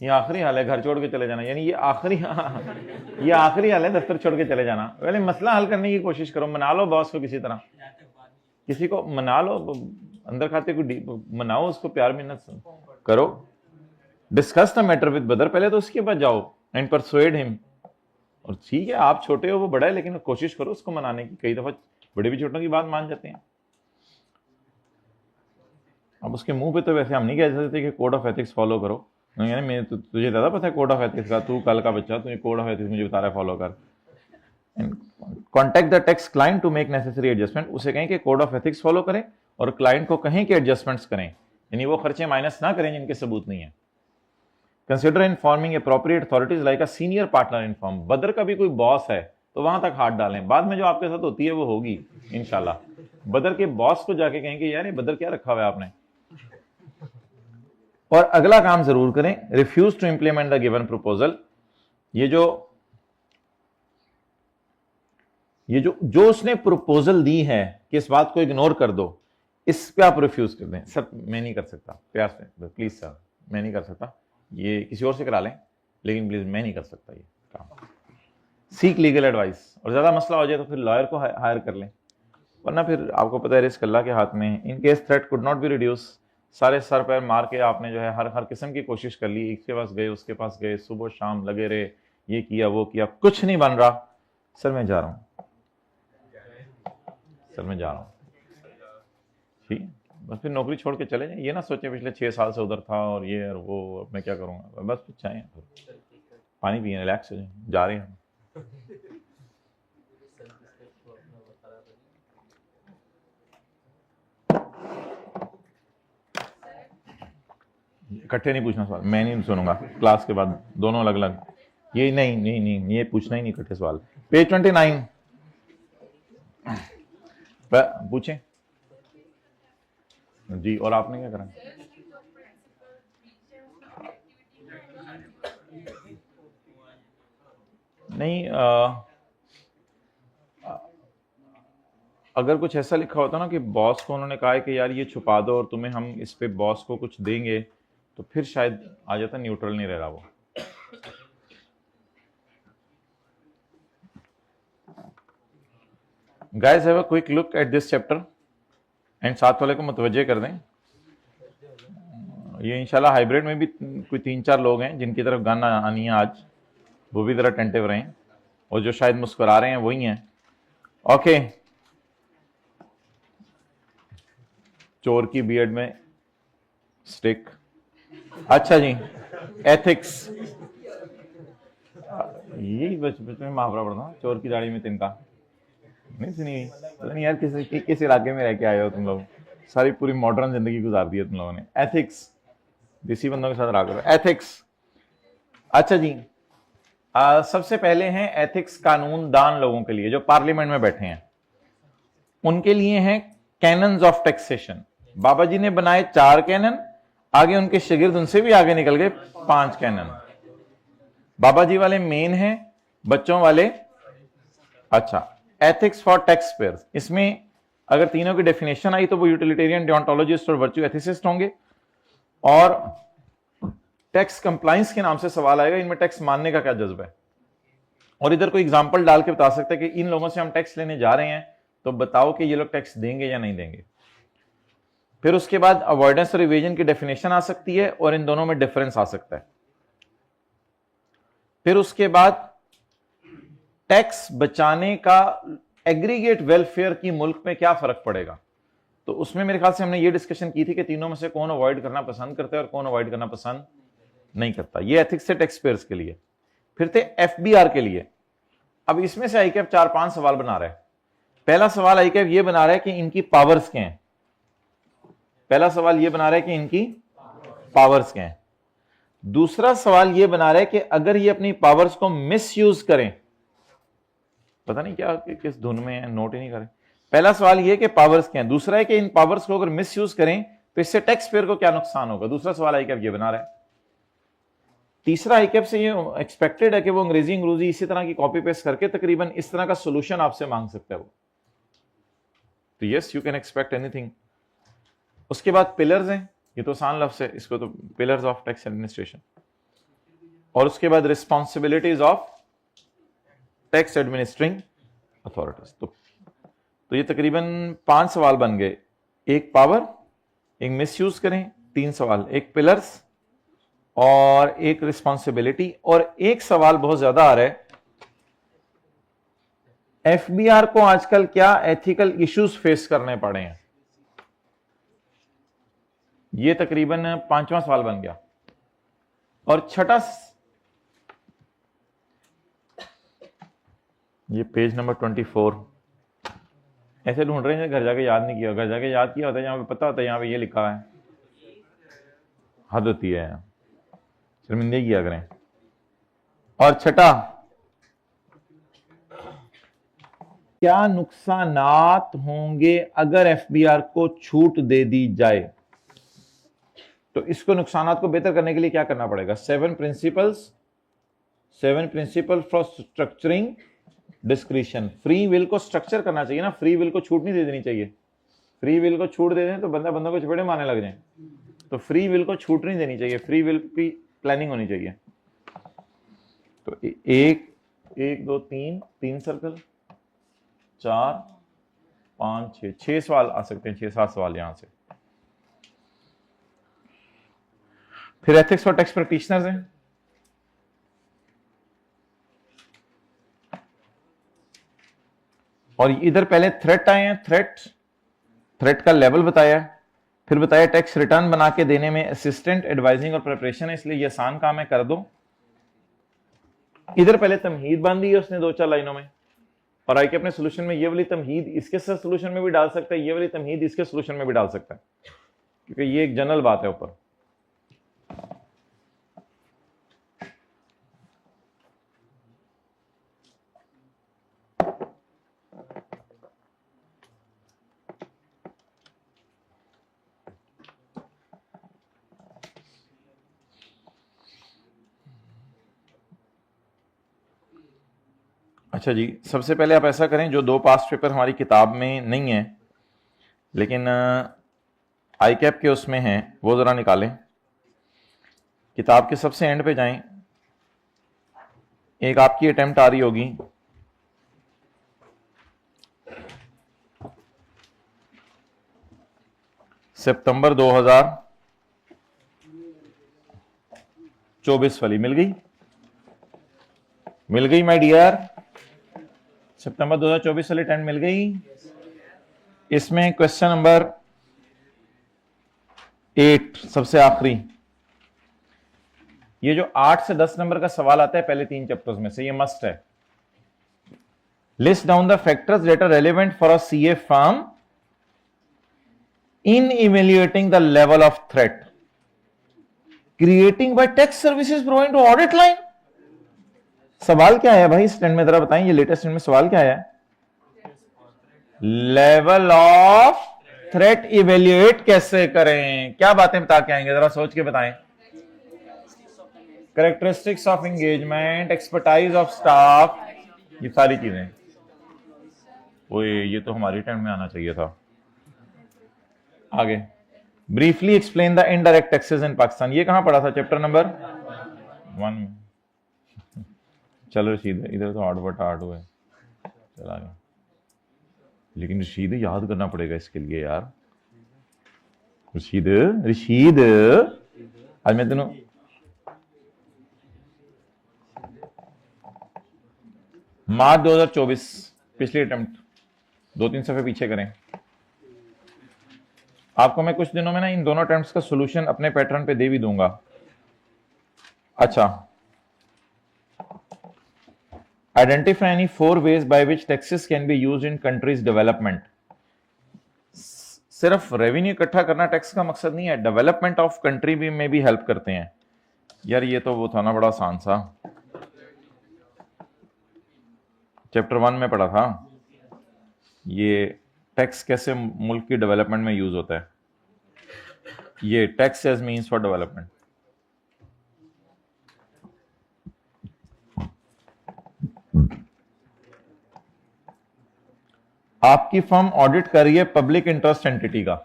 ये आखिरी हाल है, घर छोड़ के चले जाना, यानी ये आखिरी हाल है, दफ्तर छोड़ के चले जाना। पहले मसला हल करने की कोशिश करो, मना लो बॉस को, किसी तरह किसी को मना लो, अंदर खाते को मनाओ, उसको प्यार मिन्नत करो। डिस्कस द मैटर विद बदर, पहले तो उसके बाद जाओ एंड परसुएड हिम। और ठीक है आप छोटे हो वो बड़ा है, लेकिन कोशिश करो उसको मनाने की। कई दफा बड़े भी छोटों की बात मान जाते हैं। अब उसके मुंह पे तो वैसे हम नहीं कह सकते कि कोड ऑफ एथिक्स फॉलो करो, यानी मैं तुझे ज़्यादा पता है कोड ऑफ एथिक्स का, तू कल का बच्चा, तुझे कोड ऑफ एथिक्स मुझे बता रहा है फॉलो कर। Contact the tax client to make necessary adjustment, उसे कहें कि कोड ऑफ एथिक्स फॉलो करें और क्लाइंट को कहें कि एडजस्टमेंट्स करें, यानी वो खर्चे माइनस ना करें जिनके सबूत नहीं है। Consider informing appropriate authorities like a senior partner inform, बदर का भी कोई बॉस है तो वहां तक हाथ डालें, बाद में जो आपके साथ होती है वो होगी इंशाल्लाह। बदर के बॉस को जाके कहें कि यार ये बदर क्या रखा हुआ है आपने। और अगला काम जरूर करें, refuse to implement the given proposal, ये जो उसने प्रपोजल दी है कि इस बात को इग्नोर कर दो, इस पे आप रिफ्यूज कर दें। सर मैं नहीं कर सकता, प्यार से प्लीज सर मैं नहीं कर सकता, ये किसी और से करा लें, लेकिन प्लीज मैं नहीं कर सकता ये काम। सीक लीगल एडवाइस, और ज्यादा मसला हो जाए तो फिर लॉयर को हायर कर लें, वरना फिर आपको पता है रिस्क अल्लाह के हाथ में। In case threat could not be reduce, सारे सर पैर मार के आपने जो है हर किस्म की कोशिश कर ली, इसके पास गए उसके पास गए, सुबह शाम लगे रहे, ये किया वो किया, कुछ नहीं बन रहा, सर मैं जा रहा हूँ, सर मैं जा रहा हूँ, ठीक बस फिर नौकरी छोड़ के चले जाए। ये ना सोचे पिछले 6 साल से उधर था और ये और वो, अब मैं क्या करूँगा, बस कुछ चाहिए पानी पिए, रिलैक्स हो जाए, जा रहे हैं। इकट्ठे नहीं पूछना सवाल, मैं नहीं सुनूंगा क्लास के बाद, दोनों अलग अलग, ये नहीं नहीं नहीं ये पूछना ही नहीं इकट्ठे सवाल। पेज 29 पूछें जी। और आपने क्या करा? नहीं अगर कुछ ऐसा लिखा होता ना कि बॉस को उन्होंने कहा है कि यार ये छुपा दो और तुम्हें हम इस पे बॉस को कुछ देंगे, तो फिर शायद आ जाता, न्यूट्रल नहीं रह रहा वो। Guys have a quick look at this chapter and साथ वाले को मुतवज्जे कर दें। ये इंशाल्लाह हाइब्रिड में भी कोई 3-4 लोग हैं जिनकी तरफ गन आनी है आज, वो भी जरा अटेंटिव रहें, और जो शायद मुस्कुरा रहे हैं वही हैं। ओके, चोर की बीएड में स्टिक, अच्छा जी एथिक्स, यही बचपन में महावरा पढ़ता, चोर की दाढ़ी में तिनका, नहीं सुनी? पता नहीं यार किस इलाके में रह के आए हो तुम लोग, सारी पूरी मॉडर्न जिंदगी गुजार दी है तुम लोगों ने। एथिक्स देसी बंदों के साथ रहा करो। एथिक्स, अच्छा जी सबसे पहले हैं एथिक्स कानून दान लोगों के लिए जो पार्लियामेंट में बैठे हैं, उनके लिए हैं कैनन्स ऑफ टैक्सेशन। बाबा जी ने बनाए 4 कैनन, आगे उनके शागिर्द उनसे भी आगे निकल गए 5 कैनन। बाबा जी वाले मेन हैं, बच्चों वाले अच्छा एथिक्स फॉर टैक्स पेयर्स। इसमें अगर तीनों की डेफिनेशन आई तो वो यूटिलिटेरियन, डिओंटोलॉजिस्ट और वर्च्यू एथिसिस्ट होंगे। और टैक्स कंप्लायंस के नाम से सवाल आएगा, इनमें टैक्स मानने का क्या जज्बा है, और इधर कोई एग्जांपल डाल के बता सकते हैं कि इन लोगों से हम टैक्स लेने जा रहे हैं, तो बताओ कि ये लोग टैक्स देंगे या नहीं देंगे। फिर उसके बाद अवॉइडेंस और इवेजन की डेफिनेशन आ सकती है और इन दोनों में डिफरेंस आ सकता है। फिर उसके बाद टैक्स बचाने का एग्रीगेट वेलफेयर की मुल्क में क्या फर्क पड़ेगा, तो उसमें मेरे ख्याल से हमने ये डिस्कशन की थी कि तीनों में से कौन अवॉइड करना पसंद करता है और कौन अवॉइड करना पसंद नहीं करता। ये एथिक्स से टैक्स पेयर्स के लिए। फिर थे एफबीआर के लिए। अब इसमें से आईकैफ 4-5 सवाल बना रहा है। पहला सवाल आईकैफ ये बना रहा है कि इनकी पावर्स क्या हैं, पहला सवाल ये बना रहा है कि इनकी पावर्स क्या हैं। दूसरा सवाल ये बना रहा है कि अगर ये अपनी पावर्स को मिसयूज करें, पता नहीं क्या किस धुन में है, नोट ही नहीं करें। पहला सवाल ये कि पावर्स क्या हैं, दूसरा है कि इन पावर्स को अगर मिसयूज करें तो इससे टैक्स पेयर को क्या नुकसान होगा, दूसरा सवाल आईकैफ ये बना रहा है। तीसरा आईकैफ से ये एक्सपेक्टेड है कि वो अंग्रेजी इसी तरह की कॉपी पेस्ट करके तकरीबन इस तरह का सोल्यूशन आपसे मांग सकता है वो, तो yes you can expect anything. उसके बाद पिलर्स हैं, ये तो आसान लफ्ज़ है, इसको तो पिलर्स ऑफ टैक्स एडमिनिस्ट्रेशन। और उसके बाद responsibilities of tax administering authorities. तो ये तकरीबन 5 सवाल बन गए, एक पावर, एक मिसयूज करें 3 सवाल, एक पिलर्स और एक रिस्पॉन्सिबिलिटी, और एक सवाल बहुत ज्यादा आ रहा है, एफबीआर को आजकल क्या एथिकल इश्यूज फेस करने पड़े हैं। ये तकरीबन 5वां सवाल बन गया। और छठा, ये पेज नंबर 24, ऐसे ढूंढ रहे हैं घर जाके याद नहीं किया, घर जाके याद किया होता है, यहां पे पता होता है, यहां पे ये लिखा है। हद होती है, शर्मिंदगी किया करें। और छठा, क्या नुकसानात होंगे अगर एफबीआर को छूट दे दी जाए? तो इसको नुकसानात को बेहतर करने के लिए क्या करना पड़ेगा? 7 principle for structuring discretion. Free will को स्ट्रक्चर करना चाहिए ना, फ्री विल को छूट नहीं दे देनी चाहिए। फ्री विल को छूट दे दें तो बंदों को चपेड़े मारने लग जाए। तो फ्री विल को छूट नहीं देनी चाहिए, फ्री विल की प्लानिंग होनी चाहिए। तो 1 2 3 सर्कल, 4 5 6 सवाल आ सकते हैं, 6-7 सवाल यहां से। फिर एथिक्स और टैक्स प्रैक्टिशनर्स हैं। और इधर पहले थ्रेट आए हैं, थ्रेट का लेवल बताया, फिर बताया टैक्स रिटर्न बना के देने में असिस्टेंट, एडवाइजिंग और प्रिपरेशन है, इसलिए ये आसान काम है, कर दो। इधर पहले तमहीद बांधी है उसने 2-4 लाइनों में, और आई के अपने सोल्यूशन में ये वाली तमहीद इसके सोल्यूशन में भी डाल सकता है, ये वाली तमहीद इसके सोल्यूशन में भी डाल सकता है, क्योंकि ये एक जनरल बात है ऊपर। अच्छा जी, सबसे पहले आप ऐसा करें, जो 2 पास्ट पेपर हमारी किताब में नहीं है लेकिन आई कैप के उसमें हैं, वो जरा निकालें। किताब के सबसे एंड पे जाएं, एक आपकी अटेम्प्ट आ रही होगी, सितंबर 2024 वाली मिल गई माय डियर, सितंबर 2024 वाली अटेम्प्ट मिल गई। इसमें क्वेश्चन नंबर 8 सबसे आखिरी, ये जो 8 से 10 नंबर का सवाल आता है पहले 3 चैप्टर्स में से, ये मस्ट है। List down the factors that are relevant for a CA firm in evaluating the level of threat creating by tax services provide to audit line. सवाल क्या है भाई स्टैंड में, जरा बताएं, ये लेटेस्ट में सवाल क्या है? लेवल ऑफ थ्रेट इवेल्युएट कैसे करें, क्या बातें बता के आएंगे, जरा सोच के बताएं। Characteristics of engagement, expertise of staff, ये सारी चीजें। ओए ये तो हमारी टाइम में आना चाहिए था। आगे, briefly explain the indirect taxes in Pakistan, ये कहां पढ़ा था? चैप्टर नंबर 1 में। चलो रशीद, इधर तो 8 बटा 8 हुआ है, चला गया। लेकिन रशीद याद करना पड़ेगा इसके लिए यार। रशीद आज मैं तेनों मार्च 2024 पिछली अटेम्प्ट 2-3 सफे पीछे करें। आपको मैं कुछ दिनों में ना इन दोनों अटेम्प्ट्स का सॉल्यूशन अपने पैटर्न पे दे भी दूंगा। अच्छा, identify any 4 ways by which taxes can be used in country's development। सिर्फ रेवेन्यू इकट्ठा करना टैक्स का मकसद नहीं है, डेवलपमेंट ऑफ कंट्री भी में भी हेल्प करते हैं। यार ये तो वो था ना बड़ा आसान सा, चैप्टर 1 में पढ़ा था, ये टैक्स कैसे मुल्क की डेवलपमेंट में यूज होता है। ये tax as means for development. आपकी फर्म ऑडिट कर रही है पब्लिक इंटरेस्ट एंटिटी का,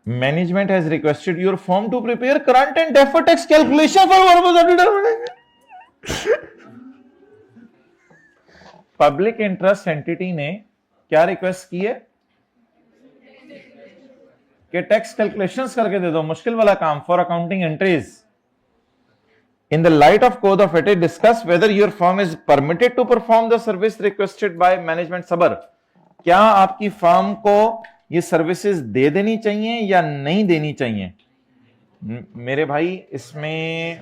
management has requested your firm to prepare current and deferred tax calculation for purpose of determination. Public interest entity ने क्या रिक्वेस्ट की है? कि टैक्स कैलकुलेशंस करके दे दो, मुश्किल वाला काम for accounting entries. In the light of code of ethics, discuss whether your firm is permitted to perform the service requested by management। सबर, क्या आपकी फर्म को ये सर्विसेज दे देनी चाहिए या नहीं देनी चाहिए? मेरे भाई इसमें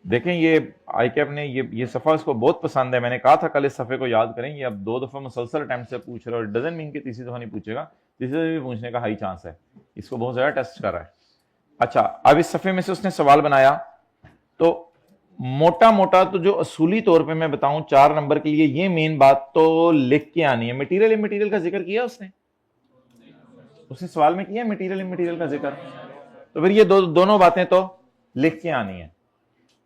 देखें, ये आईकैप ने ये सफा इसको बहुत पसंद है। मैंने कहा था कल इस सफे को याद करें। ये अब 2 दफा मुसलसल अटेम्प्ट से पूछ रहा है और डजन मीन कि तीसरी दफा नहीं पूछेगा, तीसरी दफा भी पूछने का हाई चांस है। इसको बहुत ज्यादा टेस्ट कर रहा है। अच्छा, अब इस सफे में से उसने सवाल बनाया, तो मोटा मोटा तो जो असूली तौर पे मैं बताऊं 4 नंबर के लिए, ये मेन बात तो लिख के आनी है। मटेरियल इमटेरियल का जिक्र किया उसने सवाल में किया मटेरियल इमटेरियल का जिक्र, तो फिर ये दोनों बातें तो लिख के आनी है।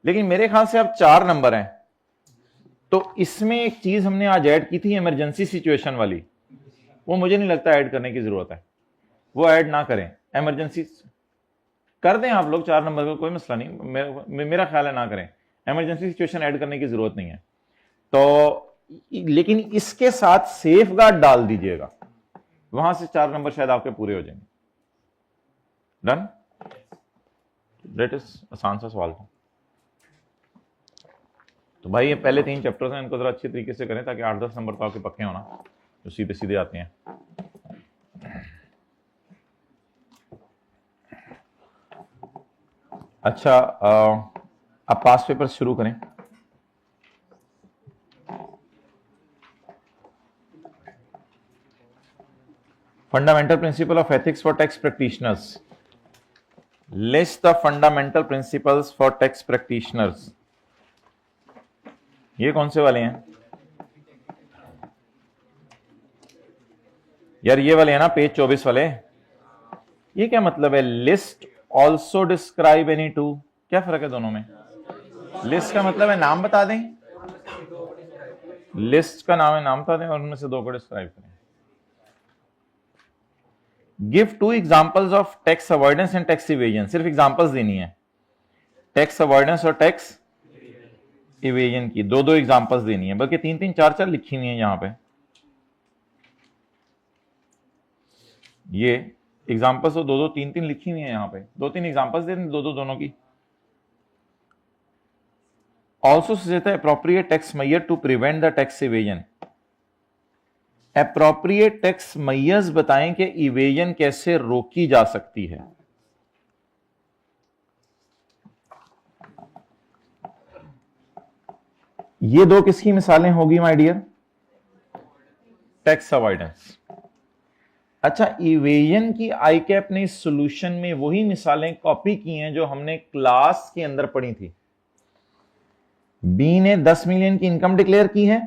लेकिन मेरे ख्याल से अब 4 नंबर हैं, तो इसमें एक चीज हमने आज ऐड की थी इमरजेंसी सिचुएशन वाली, वो मुझे नहीं लगता ऐड करने की जरूरत है, वो ऐड ना करें। इमरजेंसी कर दें आप लोग 4 नंबर का, कोई मसला नहीं, मेरा ख्याल है ना करें। इमरजेंसी सिचुएशन ऐड करने की जरूरत नहीं है। तो लेकिन इसके साथ सेफ गार्ड डाल दीजिएगा, वहां से 4 नंबर शायद आपके पूरे हो जाएंगे। डन? डेट इज आसान सा सवाल था। तो भाई ये पहले 3 चैप्टर्स हैं, इनको जरा अच्छे तरीके से करें ताकि 8-10 नंबर तो आपके पक्के होना, जो सीधे सीधे आते हैं। अच्छा, अब पास पेपर शुरू करें। Fundamental principle of ethics for tax practitioners. List the fundamental principles for tax practitioners. ये कौन से वाले हैं यार? ये वाले हैं ना, पेज 24 वाले। ये क्या मतलब है? List also describe any two, क्या फर्क है दोनों में? लिस्ट का मतलब है नाम बता दें, लिस्ट का नाम है नाम बता दें, और उनमें से 2 को डिस्क्राइब करें। Give 2 examples of tax avoidance and tax evasion. सिर्फ एग्जांपल्स देनी है, टैक्स अवॉइडेंस और टैक्स इवेजन की 2-2 एग्जांपल्स देनी है, बल्कि 3-3 4-4 लिखी हुई है यहां पे। ये एग्जांपल्स तो 2-2 3-3 लिखी हुई है यहां पे, 2-3 एग्जांपल्स दे दें, 2-2 दोनों की। Also suggest appropriate tax measure to prevent the tax evasion. Appropriate tax measures बताएं कि इवेजन कैसे रोकी जा सकती है। ये 2 किसकी मिसालें होगी माय डियर? Tax avoidance. अच्छा, इवेजन की आईकैप ने इस सॉल्यूशन में वही मिसालें कॉपी की हैं जो हमने क्लास के अंदर पढ़ी थी। बी ने 10 मिलियन की इनकम डिक्लेयर की है,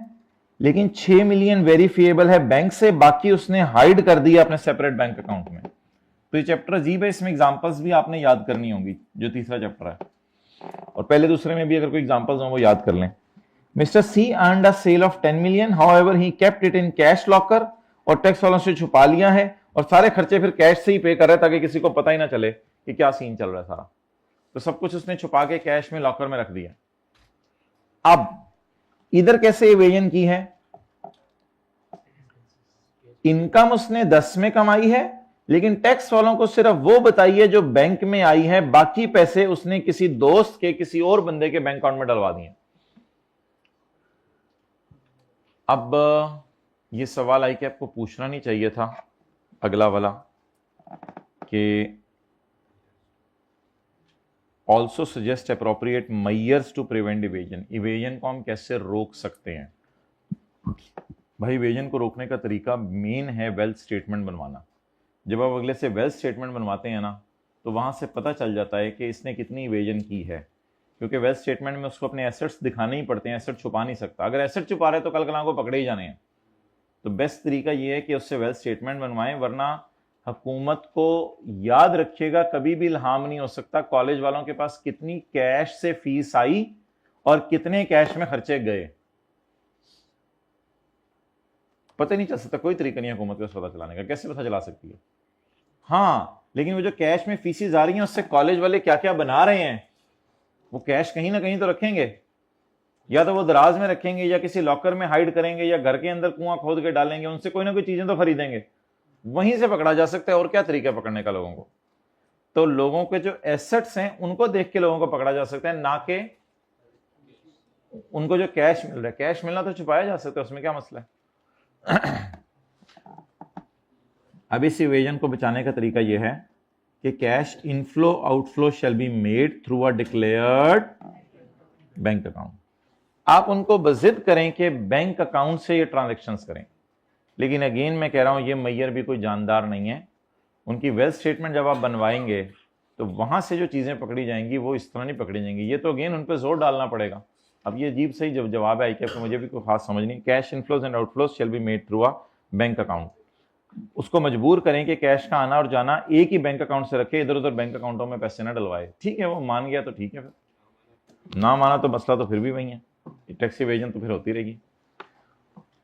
लेकिन 6 मिलियन वेरीफिएबल है बैंक से, बाकी उसने हाइड कर दिया अपने सेपरेट बैंक अकाउंट में। तो ये चैप्टर अजीब है, इसमें एग्जांपल्स भी आपने याद करनी होंगी, जो तीसरा चैप्टर है, और पहले दूसरे में भी अगर कोई एग्जांपल्स हो वो याद कर लें। Mister C earned a sale of 10 million, however he kept it in cash locker, और टैक्स वालों से छुपा लिया है, और सारे खर्चे फिर कैश से ही पे कर रहा है ताकि किसी को पता ही ना चले कि क्या सीन चल रहा है सारा। तो सब कुछ उसने छुपा के कैश में लॉकर में रख दिया। अब इधर कैसे इवेजन की है? इनकम उसने 10 में कमाई है, लेकिन टैक्स वालों को सिर्फ वो बताई है जो बैंक में आई है, बाकी पैसे उसने किसी दोस्त के, किसी और बंदे के बैंक अकाउंट में डलवा दिए। अब ये सवाल आई कि आपको पूछना नहीं चाहिए था, अगला वाला, कि also suggest appropriate measures to prevent evasion. Evasion को हम कैसे रोक सकते हैं? भाई इवेजन को रोकने का तरीका मेन है वेल्थ स्टेटमेंट बनवाना। जब आप अगले से वेल्थ स्टेटमेंट बनवाते हैं ना, तो वहां से पता चल जाता है कि इसने कितनी इवेजन की है, क्योंकि वेल्थ स्टेटमेंट में उसको अपने एसेट्स दिखाने ही पड़ते हैं, एसेट छुपा नहीं सकता। अगर एसेट छुपा रहे तो कल कल को पकड़े ही जाने हैं। तो बेस्ट तरीका ये है कि उससे वेल्थ स्टेटमेंट बनवाएं, वरना हुकूमत को याद रखिएगा कभी भी इल्हाम नहीं हो सकता कॉलेज वालों के पास कितनी कैश से फीस आई और कितने कैश में खर्चे गए, पता नहीं चल सकता। कोई तरीका नहीं है हुकूमत को पता चलाने का। कैसे पता चला सकती है? हाँ, लेकिन वो जो कैश में फीसें आ रही हैं उससे कॉलेज वाले क्या क्या बना रहे हैं, वो कैश कहीं ना कहीं तो रखेंगे, या तो वो दराज में रखेंगे, या किसी लॉकर में हाइड करेंगे, या घर के अंदर कुआं खोद के डालेंगे, उनसे कोई ना कोई चीजें तो खरीदेंगे। वहीं से पकड़ा जा सकता है। और क्या तरीका है पकड़ने का लोगों को? तो लोगों के जो एसेट्स हैं उनको देख के लोगों को पकड़ा जा सकता है, ना कि उनको जो कैश मिल रहा है। कैश मिलना तो छुपाया जा सकता है, उसमें क्या मसला है? अब इस इवेजन को बचाने का तरीका यह है कि cash inflow outflow shall be made through a declared bank account. आप उनको बजिद करें कि बैंक अकाउंट से ये ट्रांजैक्शंस करें, लेकिन अगेन मैं कह रहा हूं ये मैयर भी कोई जानदार नहीं है। उनकी वेल्थ स्टेटमेंट जब आप बनवाएंगे तो वहां से जो चीजें पकड़ी जाएंगी वो इस तरह नहीं पकड़ी जाएंगी। ये तो अगेन उन पर जोर डालना पड़ेगा। अब ये अजीब सही जब जवाब है आई मुझे भी कोई खास समझ नहीं। Cash inflows and outflows shall be made through a bank account. उसको मजबूर करें कि कैश का आना और जाना एक ही बैंक अकाउंट से रखे, इधर उधर बैंक अकाउंटों में पैसे ना डलवाए। ठीक है, वो मान गया तो ठीक है, फिर ना माना तो मसला तो फिर भी वही है, टैक्स इवेजन तो फिर होती रहेगी।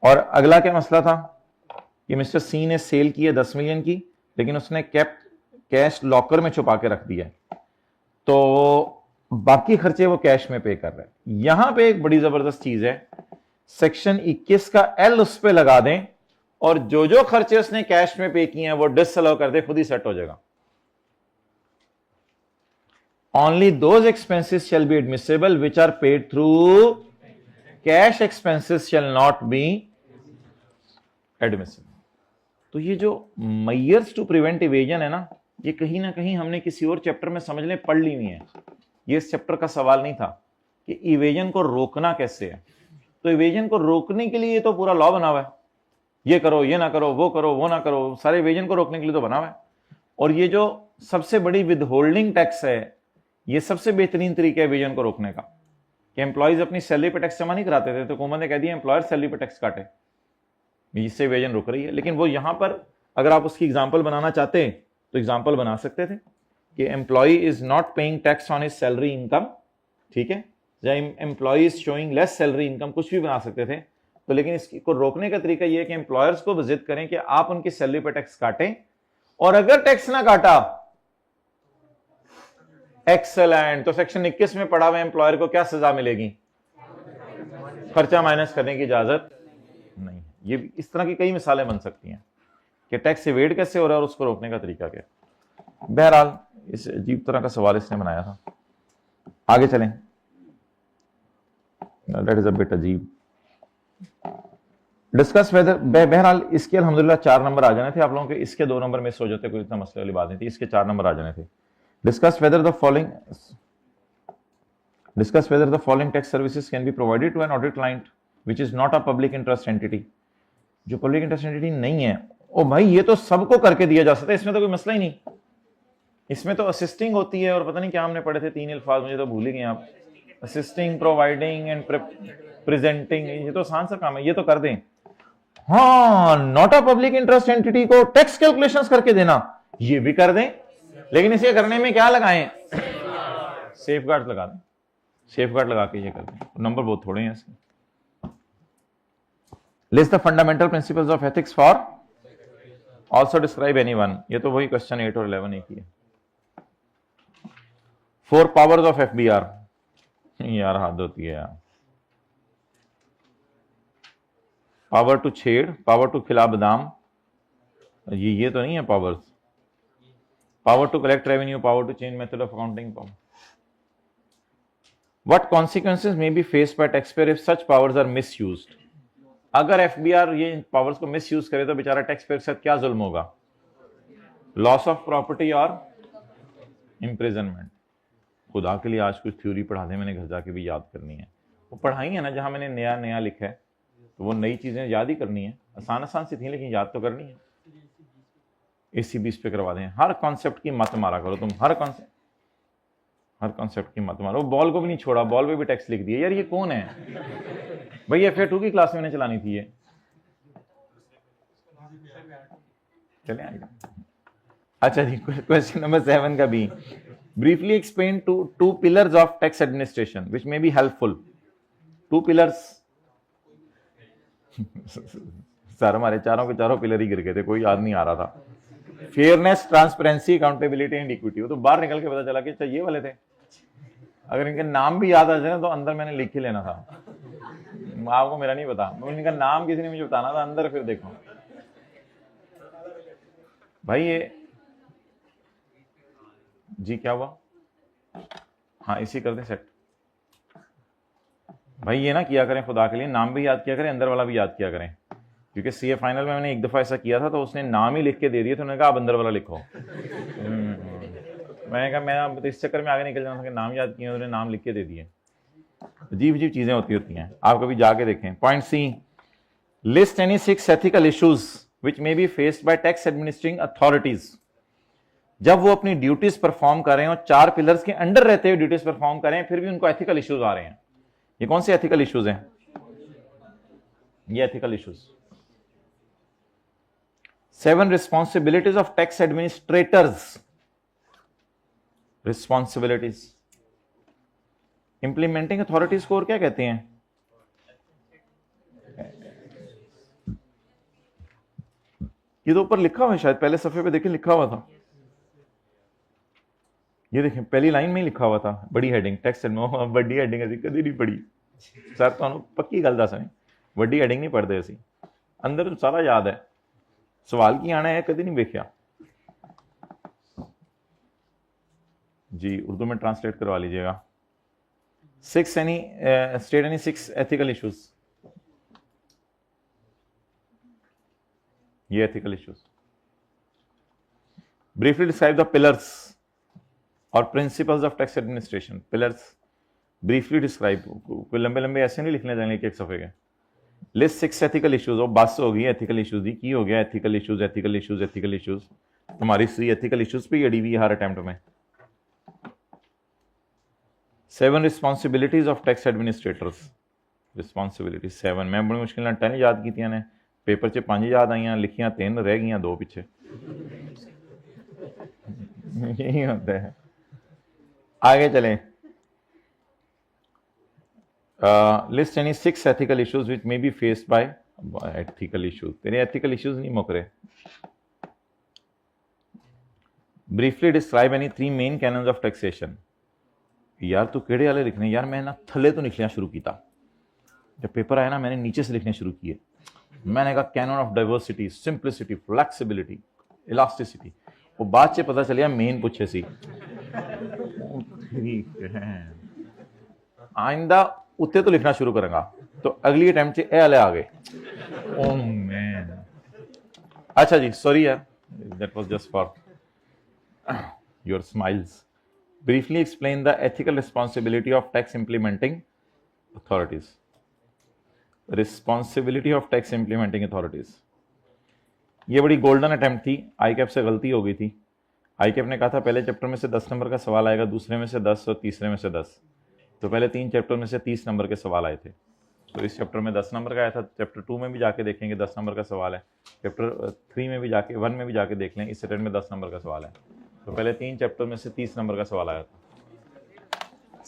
और अगला क्या मसला था कि मिस्टर सी ने सेल की है 10 मिलियन की, लेकिन उसने कैश लॉकर में छुपा के रख दिया है, तो बाकी खर्चे वो कैश में पे कर रहे हैं। यहां पे एक बड़ी जबरदस्त चीज है, सेक्शन 21 का एल उस पे लगा दें और जो जो खर्चे उसने कैश में पे किए हैं वो डिसअलाउ कर दे, खुद ही सेट हो जाएगा। Only those expenses shall be admissible which are paid through cash, expenses shall not be admissible. तो ये जो मेयर्स टू प्रिवेंट इवेजन है ना, ये कहीं ना कहीं हमने किसी और चैप्टर में समझ लें पढ़ ली हुई है। ये इस चैप्टर का सवाल नहीं था कि इवेजन को रोकना कैसे है। तो इवेजन को रोकने के लिए तो पूरा लॉ बना हुआ है, ये करो, ये ना करो, वो ना करो, सारे इवेजन को रोकने के लिए तो बना हुआ है। और ये जो सबसे बड़ी विदहोल्डिंग टैक्स है, ये सबसे बेहतरीन तरीका है इवेजन को रोकने का। कि एम्प्लॉयज अपनी सैलरी पर टैक्स जमा नहीं कराते थे, तो हुकूमत ने कह दिया एम्प्लॉयर सैलरी पर टैक्स काटे, इससे इवेजन रुक रही है। लेकिन वो यहां पर अगर आप उसकी एग्जांपल बनाना चाहते तो एग्जांपल बना सकते थे कि employ is not paying tax on his salary income, ठीक है, या employ is showing less salary income, कुछ भी बना सकते थे। तो लेकिन इसको रोकने का तरीका यह है कि एम्प्लॉयर्स को विजिट करें कि आप उनकी सैलरी पर टैक्स काटें, और अगर टैक्स ना काटा, एक्सेलेंट, तो सेक्शन 21 में पढ़ा हुआ एम्प्लॉयर को क्या सजा मिलेगी? खर्चा माइनस करने की इजाजत नहीं है। ये इस तरह की कई मिसालें बन सकती हैं कि टैक्स एवेड कैसे हो रहा है और उसको रोकने का तरीका क्या। बहरहाल इस अजीब तरह का सवाल इसने बनाया था। आगे चलें, दैट इज अ बिट अजीब। डिस्कस वेदर, बहरहाल इसके अल्हम्दुलिल्लाह 4 नंबर आ जाने थे आप लोगों के, इसके 2 नंबर मिस हो जाते, कोई इतना मसले वाली बात नहीं थी, इसके 4 नंबर आ जाने थे। Discuss whether the following tax services can be provided to an audit client which is not a public interest entity. जो पब्लिक इंटरेस्ट एंटिटी नहीं है, ओ भाई ये तो सबको करके दिया जा सकता है, इसमें तो कोई मसला ही नहीं। इसमें तो असिस्टिंग होती है, और पता नहीं क्या हमने पढ़े थे 3 अल्फाज, मुझे तो भूल ही गए आप। असिस्टिंग, प्रोवाइडिंग एंड प्रेजेंटिंग, ये तो आसान सा काम है, ये तो कर दें। हाँ, not a public interest entity को टैक्स कैलकुलेशंस करके देना, ये भी कर दें, लेकिन इसे करने में क्या लगाएं? सेफगार्ड लगा दें, सेफगार्ड लगा के ये कर दें। नंबर बहुत थोड़े हैं इसके। List the fundamental principles of ethics for also describe anyone, ये तो वही क्वेश्चन 8 और 11 एक ही है। 4 पावर्स ऑफ एफबीआर, यार हद होती है यार। पावर टू छेड़, पावर टू खिला बादाम, ये तो नहीं है powers. Power to collect revenue, power to change method of accounting. What consequences may be faced by taxpayer if such powers are misused. अगर एफबीआर ये पावर्स को मिसयूज करे तो बेचारा टैक्सपेयर के साथ क्या जुल्म होगा? लॉस ऑफ प्रॉपर्टी और इम्प्रिजनमेंट। खुदा के लिए आज कुछ थ्योरी पढ़ा दे, मैंने घर जाके भी याद करनी है। वो पढ़ाई है ना जहां मैंने नया नया लिखा है, तो वो नई चीजें याद ही करनी है। आसान आसान सी थी लेकिन याद तो करनी है। ACB पे करवा दें। हर कॉन्सेप्ट की मत मारा करो तुम, हर कॉन्सेप्ट की मत मारो। बॉल को भी नहीं छोड़ा, बॉल पे भी टैक्स लिख दिया। यार ये कौन है भाई? FA2 की क्लास में चलानी थी ये। चले आएगा। अच्छा जी, क्वेश्चन नंबर 7 का भी, briefly explain two pillars of tax administration which may be helpful. 2 pillars sir हमारे चारों के चारों पिलर ही गिर गए थे, कोई याद नहीं आ रहा था। Fairness, transparency, accountability and equity. वो तो बाहर निकल के पता चला कि ये वाले थे। अगर इनके नाम भी याद आ जाए तो अंदर मैंने लिख ही लेना था। आपको मेरा नहीं पता, इनका नाम किसी ने मुझे बताना था अंदर, फिर देखो। भाई ये जी क्या हुआ, हाँ इसी कर दें सेट। भाई ये ना किया करें खुदा के लिए, नाम भी याद किया करें, अंदर वाला भी याद किया करें, क्योंकि सीए फाइनल में मैंने एक दफ़ा ऐसा किया था तो उसने नाम ही लिख के दे दिया, तो उन्होंने कहा आप अंदर वाला लिखो। मैंने कहा मैं अब इस चक्कर में आगे निकल जाना था कि नाम याद किए, उन्होंने नाम लिख के दे दिए। अजीब अजीब चीज़ें होती हैं, आप कभी जाके देखें। Point C, list any 6 ethical issues which may be faced by tax administrating authorities. जब वो अपनी ड्यूटीज परफॉर्म कर रहे हैं और 4 पिलर्स के अंडर रहते हुए ड्यूटीज परफॉर्म कर रहे हैं, फिर भी उनको एथिकल इश्यूज आ रहे हैं। ये कौन से एथिकल इश्यूज हैं? ये ethical issues. 7 responsibilities of tax administrators. Responsibilities. Implementing authorities को और क्या कहते हैं? ये तो ऊपर लिखा हुआ है, शायद पहले सफे पे देखें लिखा हुआ था, ये देखें पहली लाइन में ही लिखा हुआ था, बड़ी हेडिंग टैक्स एडमिनिस्ट्रेशन। बड़ी हेडिंग अभी कभी नहीं पढ़ी सर, तो पक्की गल दस, बड़ी हेडिंग नहीं पढ़ते असी, अंदर तो सारा याद है, सवाल की आना है कभी नहीं देखा जी। उर्दू में ट्रांसलेट करवा लीजिएगा। 6 any state any 6 ethical issues. ये ethical issues. Briefly describe the pillars और principles of tax administration. Pillars briefly describe, कोई लंबे लंबे ऐसे नहीं लिखने जाएंगे एक सफे के। लिस्ट 6 एथिकल इश्यूज, और बस हो गई एथिकल इश्यूज की हो गया, ethical issues ethical issues ethical issues. तुम्हारी 3 एथिकल इश्यूज पे अड़ी हुई हर अटेम्प्ट में। 7 responsibilities of tax administrators. Responsibility 7 मैं बड़ी मुश्किल ना 10 याद की ने, पेपर च 5 याद आईयां, लिखियां 3 रह गई, 2 पिछे। यही होता है। आगे चलें। List any 6 ethical issues which may be faced bye ethical issues. तेरे एथिकल इश्यूज नहीं मुक रहे। Briefly describe any 3 main cannons of taxation. यार तू केड़े वाले लिखने यार, मैं ना थले तो लिखना शुरू किया, जब पेपर आया ना मैंने नीचे से लिखने शुरू किए। मैंने कहा canon of diversity, simplicity, flexibility, elasticity. वो बाद से पता चलिया मेन पूछे सी। आइंदा उत्ते तो लिखना शुरू करूंगा, तो अगली अटेम्प्ट से ए वाले आ गए। ओह मैन, अच्छा जी सॉरी यार, that was just for your smiles. Briefly explain the ethical responsibility of tax implementing authorities. Responsibility of tax implementing authorities. ये बड़ी गोल्डन अटेम्प्ट थी, आईकैप से गलती हो गई थी। आईकैप ने कहा था पहले चैप्टर में से 10 नंबर का सवाल आएगा, दूसरे में से 10 और तीसरे में से 10। तो पहले 3 चैप्टर में से 30 नंबर के सवाल आए थे। तो इस चैप्टर में 10 नंबर का आया था। चैप्टर 2 में भी जाके देखेंगे 10 नंबर का सवाल है। चैप्टर 3 में भी जाके 1 में भी जाके देख लें, इस अटेम्प्ट में 10 नंबर का सवाल है। तो पहले 3 चैप्टर में से 30 नंबर का सवाल आया था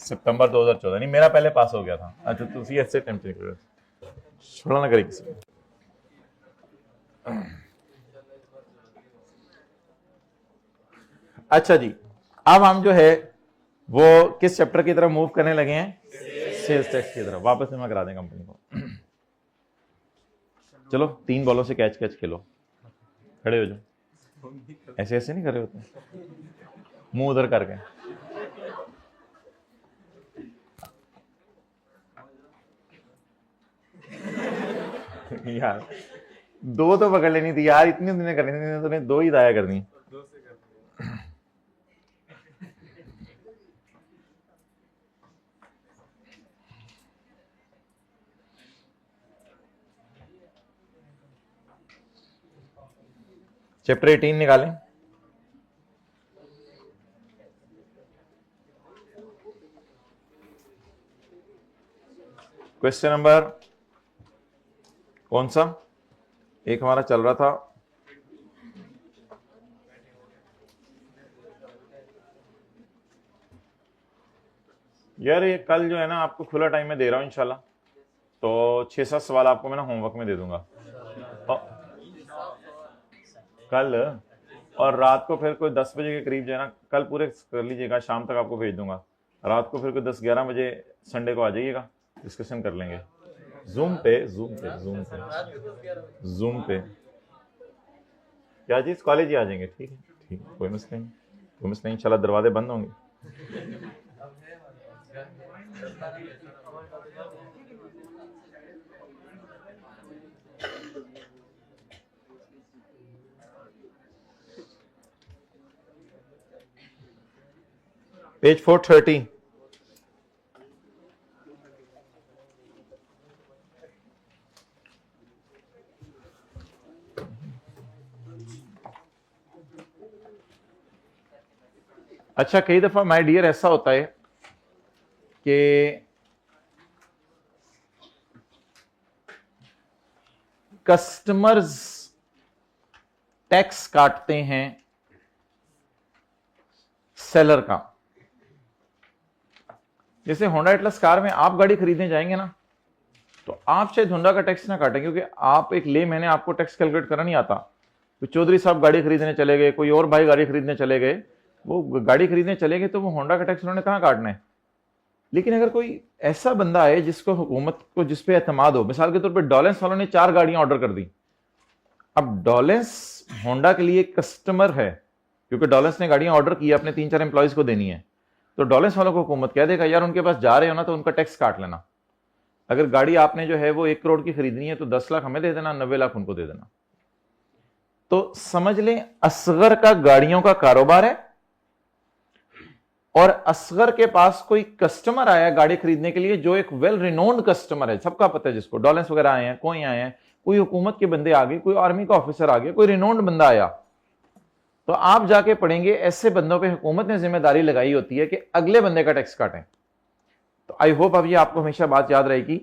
सितंबर 2014। नहीं मेरा पहले पास हो गया था। अच्छा तुम ऐसे अटेम्प्ट नहीं करो, छोड़ा ना करे किसी। अच्छा जी, अब हम जो है वो किस चैप्टर की तरफ मूव करने लगे हैं? सेल्स टैक्स की तरफ। वापस जमा करा दें कंपनी को। चलो 3 बॉलों से कैच कैच खेलो, खड़े हो जाओ। ऐसे ऐसे नहीं कर रहे होते, मुंह उधर करके। यार 2 तो पकड़ लेनी थी यार, इतनी दिन करनी थी, तो 2 ही दाया करनी। चैप्टर 18 निकालें। क्वेश्चन नंबर कौन सा एक हमारा चल रहा था? यार ये कल जो है ना आपको खुला टाइम में दे रहा हूं इंशाल्लाह, तो 6-7 सवाल आपको मैं ना होमवर्क में दे दूंगा कल, और रात को फिर कोई 10 बजे के करीब जो है ना, कल पूरे कर लीजिएगा, शाम तक आपको भेज दूंगा। रात को फिर कोई 10-11 बजे संडे को आ जाइएगा, डिस्कशन कर लेंगे जूम पे। क्या चीज, कॉलेज ही आ जाएंगे, ठीक है ठीक है, कोई मसला नहीं, कोई मसला नहीं, इंशाल्लाह दरवाजे बंद होंगे। पेज 430। अच्छा, कई दफा माय डियर ऐसा होता है कि कस्टमर्स टैक्स काटते हैं सेलर का। जैसे होंडा एटलस कार में आप गाड़ी खरीदने जाएंगे ना, तो आप शायद होंडा का टैक्स ना काटें, क्योंकि आप एक ले मैंने आपको टैक्स कैलकुलेट करना नहीं आता। तो चौधरी साहब गाड़ी खरीदने चले गए, कोई और भाई गाड़ी खरीदने चले गए, वो गाड़ी खरीदने चले गए तो वो होंडा का टैक्स उन्होंने कहाँ काटना है। लेकिन अगर कोई ऐसा बंदा है जिसको हुकूमत को जिस पे एतमाद हो, मिसाल के तौर पर डॉलेंस वालों ने 4 गाड़ियां ऑर्डर कर दी। अब डॉलेंस होंडा के लिए कस्टमर है, क्योंकि डॉलेंस ने गाड़ियां ऑर्डर की, अपने 3-4 एम्प्लॉयज को देनी है। तो डॉलेंस वालों को हुकूमत कह देगा यार उनके पास जा रहे हो ना तो उनका टैक्स काट लेना। अगर गाड़ी आपने जो है वो 1 करोड़ की खरीदनी है तो 10 लाख हमें दे देना, 90 लाख उनको दे देना। तो समझ लें असगर का गाड़ियों का कारोबार है, और असगर के पास कोई कस्टमर आया गाड़ी खरीदने के लिए जो एक वेल रिनोन्ड कस्टमर है, सबका पता है जिसको डॉलेंस वगैरह आए हैं, कोई आए हैं, कोई हुकूमत के बंदे आ गए, कोई आर्मी का ऑफिसर आ गया, कोई रिनोन्ड बंदा आया, तो आप जाके पढ़ेंगे ऐसे बंदों पे हुकूमत ने जिम्मेदारी लगाई होती है कि अगले बंदे का टैक्स काटें। तो आई होप अब ये आपको हमेशा बात याद रहेगी,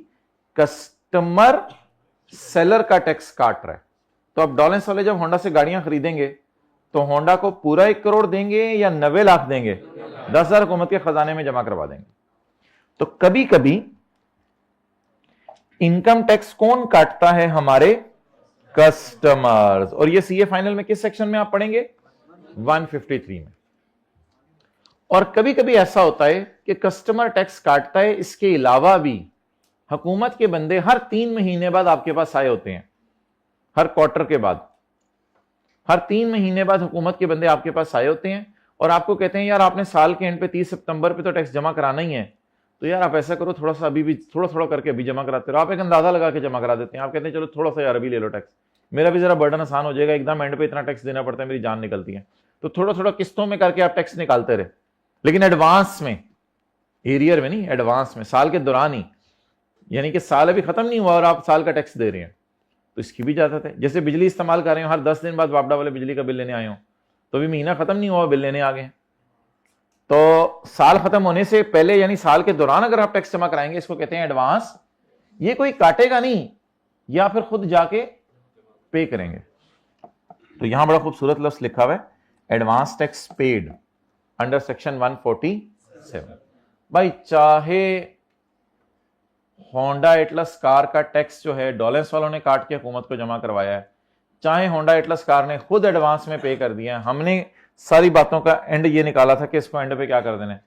कस्टमर सेलर का टैक्स काट रहा है। तो अब डॉलेंस वाले जब होंडा से गाड़ियां खरीदेंगे तो होंडा को पूरा 1 करोड़ देंगे या 90 लाख देंगे? 10,000 हुकूमत के खजाने में जमा करवा देंगे। तो कभी कभी इनकम टैक्स कौन काटता है? हमारे कस्टमर्स। और ये सीए फाइनल में किस सेक्शन में आप पढ़ेंगे? 153 में। और कभी कभी ऐसा होता है कि कस्टमर टैक्स काटता है, इसके अलावा भी हुकूमत के बंदे हर 3 महीने बाद आपके पास आए होते हैं, हर क्वार्टर के बाद, हर 3 महीने बाद हुकूमत के बंदे आपके पास आए होते हैं और आपको कहते हैं यार आपने साल के एंड पे 30 सितंबर पे तो टैक्स जमा कराना ही है, तो यार आप ऐसा करो थोड़ा सा अभी भी थोड़ा थोड़ा करके अभी जमा कराते रहो। आप एक अंदाजा लगा के जमा करा देते हैं, आप कहते हैं चलो थोड़ा सा यार अभी ले लो टैक्स, मेरा भी जरा बर्डन आसान हो जाएगा, एकदम एंड पे इतना टैक्स देना पड़ता है, मेरी जान निकलती है। तो थोड़ा थोड़ा किस्तों में करके आप टैक्स निकालते रहे, लेकिन एडवांस में, एरियर में नहीं, एडवांस में, साल के दौरान ही, यानी कि साल अभी खत्म नहीं हुआ और आप साल का टैक्स दे रहे हैं, तो इसकी भी इजाजत है। जैसे बिजली इस्तेमाल कर रहे हो, हर 10 दिन बाद वापडा वाले बिजली का बिल लेने आए हो, तो अभी महीना खत्म नहीं हुआ बिल लेने आ गए, तो साल खत्म होने से पहले यानी साल के दौरान अगर आप टैक्स जमा कराएंगे, इसको कहते हैं एडवांस। ये कोई काटेगा नहीं, या फिर खुद जाके पे करेंगे। तो यहां बड़ा खूबसूरत लफ्ज लिखा हुआ है, advance tax paid under section 147। भाई चाहे होंडा एटलस कार का टैक्स जो है डॉलेंस वालों ने काट के हुकूमत को जमा करवाया है, चाहे होंडा एटलस कार ने खुद एडवांस में पे कर दिया है, हमने सारी बातों का एंड ये निकाला था कि इसको एंड पे क्या कर देना है,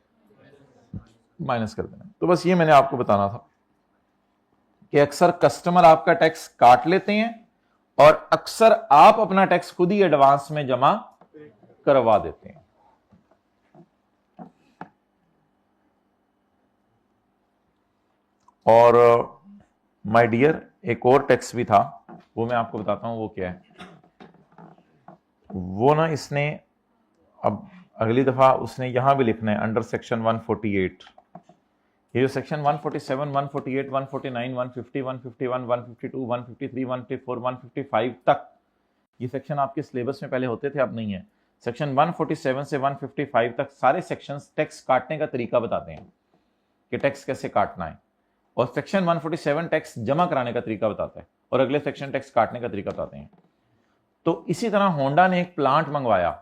माइनस कर देना। तो बस ये मैंने आपको बताना था कि अक्सर कस्टमर आपका टैक्स काट लेते हैं और अक्सर आप अपना टैक्स खुद ही एडवांस में जमा करवा देते हैं। और माय डियर एक और टैक्स भी था, वो मैं आपको बताता हूं वो क्या है। वो ना इसने अब अगली दफा उसने यहां भी लिखना है अंडर सेक्शन 148। ये जो सेक्शन 147, 148, 149, 150, 151, 152, 153, 154, 155 तक ये सेक्शन आपके सिलेबस में पहले होते थे, अब नहीं है। सेक्शन 147 से 155 तक सारे सेक्शंस टैक्स काटने का तरीका बताते हैं कि टैक्स कैसे काटना है, और सेक्शन 147 टैक्स जमा कराने का तरीका बताता है, और अगले सेक्शन टैक्स काटने का तरीका बताते हैं। तो इसी तरह होंडा ने एक प्लांट मंगवाया।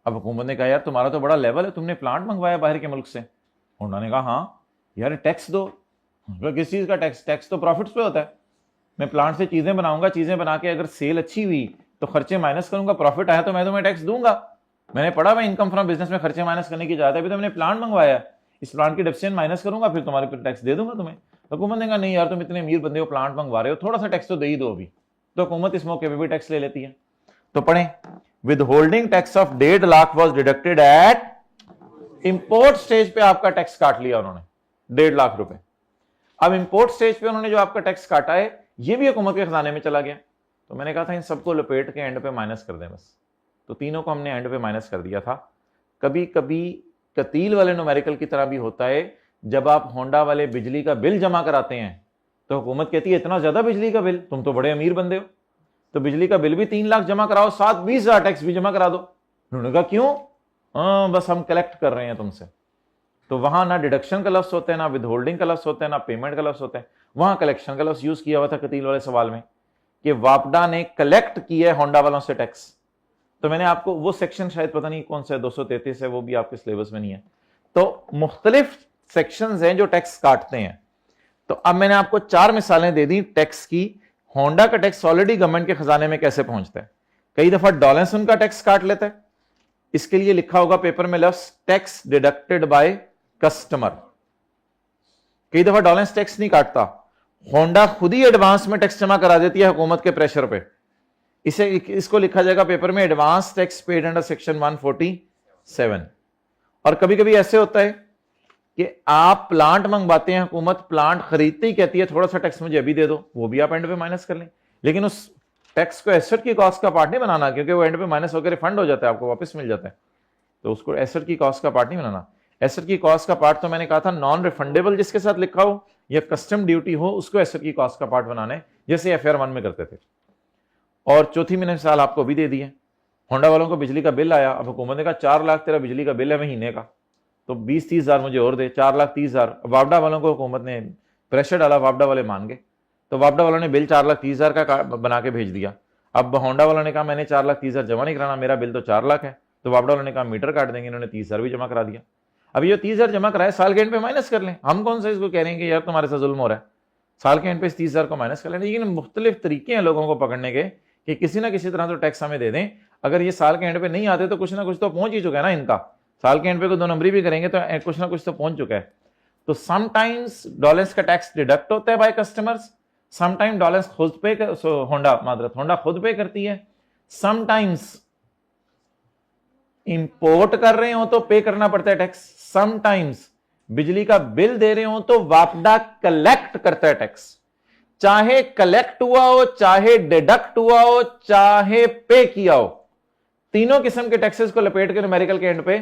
अब हुकूमत ने कहा यार तुम्हारा तो बड़ा लेवल है, तुमने प्लांट मंगवाया बाहर के मुल्क से। होंडा ने कहा हाँ यार टैक्स दो। किस चीज का टैक्स? टैक्स तो प्रॉफिट्स पे होता है। मैं प्लांट से चीजें बनाऊंगा, चीजें बना के अगर सेल अच्छी हुई तो खर्चे माइनस करूंगा, प्रॉफिट आया तो मैं तुम्हें टैक्स दूंगा। मैंने पढ़ा हुआ इनकम फ्रॉम बिजनेस में खर्चे माइनस करने की इजाजत है, अभी तो मैंने प्लांट मंगवाया है, इस प्लांट की डेप्रिसिएशन माइनस करूंगा, फिर तुम्हारे पर टैक्स दे दूंगा तुम्हें। हुकूमत ने कहा नहीं यार तुम इतने अमीर बंदे हो, प्लांट मंगवा रहे हो, थोड़ा सा टैक्स तो दे ही दो अभी। तो हुकूमत इस मौके पर भी टैक्स ले लेती है। तो पढ़ें with holding tax of 1.5 lakh was deducted at import stage पे आपका टैक्स काट लिया उन्होंने 1.5 लाख रुपए। अब इंपोर्ट स्टेज पे उन्होंने जो आपका टैक्स काटा है ये भी हुकूमत के खजाने में चला गया। तो मैंने कहा था इन सबको लपेट के एंड पे माइनस कर दें बस। तो तीनों को हमने एंड पे माइनस कर दिया था। कभी कभी कतील वाले न्यूमेरिकल की तरह भी होता है, जब आप होंडा वाले बिजली का बिल जमा कराते हैं तो हुकूमत कहती है इतना ज्यादा बिजली का बिल, तुम तो बड़े अमीर बंदे हो, तो बिजली का बिल भी 3 लाख जमा कराओ, साथ 20,000 टैक्स भी जमा करा दो। उन्होंने कहा क्यों? बस हम कलेक्ट कर रहे हैं तुमसे। तो वहां ना डिडक्शन का लफ्ज होता है, ना विद होल्डिंग का लफ्ज होता है, ना पेमेंट का लफ्ज होता है। वहां कलेक्शन का लफ्ज यूज किया हुआ था कतील वाले सवाल में कि वापडा ने कलेक्ट किया है होंडा वालों से टैक्स। तो मैंने आपको वो सेक्शन शायद पता नहीं कौन सा है, 233 है, वो भी आपके सिलेबस में नहीं है। तो मुख्तलिफ सेक्शंस हैं जो टैक्स काटते हैं। तो अब मैंने आपको 4 मिसालें दे दी टैक्स की। होंडा का टैक्स ऑलरेडी गवर्नमेंट के खजाने में कैसे पहुंचता है। कई दफा डॉलेंस उनका टैक्स काट लेता है, इसके लिए लिखा होगा पेपर में लफ्ज टैक्स डिडक्टेड बाय कस्टमर। कई दफा डॉलेंस टैक्स नहीं काटता, होंडा खुद ही एडवांस में टैक्स जमा करा देती है हुकूमत के प्रेशर पे। इसको लिखा जाएगा पेपर में advance tax paid under section 147। और कभी कभी ऐसे होता है कि आप प्लांट मंगवाते हैं, हुकूमत प्लांट खरीदते ही कहती है थोड़ा सा टैक्स मुझे अभी दे दो, वो भी आप एंड पे माइनस कर लें। लेकिन उस टैक्स को एसेट की कॉस्ट का पार्ट नहीं बनाना, क्योंकि वो एंड पे माइनस होकर रिफंड हो जाता है, आपको वापस मिल जाता है। तो उसको एसेट की कॉस्ट का पार्ट नहीं बनाना। एसेट की कॉस्ट का पार्ट तो मैंने कहा था नॉन रिफंडेबल जिसके साथ लिखा हो या कस्टम ड्यूटी हो, उसको एसेट की कॉस्ट का पार्ट बनाना है, जैसे FR 1 में करते थे। और चौथी मैंने मिसाल आपको भी दे दी है। होंडा वालों को बिजली का बिल आया, अब हुकूमत ने कहा 4 लाख तेरा बिजली का बिल है महीने का, तो 20-30 हजार मुझे और दे, 4,30,000। वापडा वालों को हुकूमत ने प्रेशर डाला, वापडा वाले मान गए, तो वापडा वालों ने बिल 4,30,000 का बना के भेज दिया। अब होंडा वालों ने कहा मैंने 4,30,000 जमा नहीं कराना, मेरा बिल तो 4 लाख है। तो वापडा वालों ने कहा मीटर काट देंगे, इन्होंने 30,000 भी जमा करा दिया। अब ये 30,000 जमा कराए, साल के एंड पे माइनस कर लें। हम कौन सा इसको कह रहे हैं कि यार तुम्हारे साथ जुल्म हो रहा है, साल के एंड पे 30,000 को माइनस कर लें। लेकिन मुख्तलिफ तरीके हैं लोगों को पकड़ने के कि किसी ना किसी तरह तो टैक्स हमें दे दें। अगर ये साल के एंड पे नहीं आते तो कुछ ना कुछ तो पहुंच ही चुका है ना इनका। साल के एंड पे को 2 नंबरी भी करेंगे तो कुछ ना कुछ तो पहुंच चुका है। तो समटाइम्स डॉलेंस का टैक्स डिडक्ट होता है बाय कस्टमर्स, समटाइम डॉलेंस खुद पे होंडा खुद पे करती है, समटाइम्स इंपोर्ट कर रहे हो तो पे करना पड़ता है टैक्स, समटाइम्स बिजली का बिल दे रहे हो तो वापडा कलेक्ट करता है टैक्स। चाहे कलेक्ट हुआ हो, चाहे डिडक्ट हुआ हो, चाहे पे किया हो, तीनों किस्म के टैक्सेस को लपेट के न्यूमेरिकल के एंड पे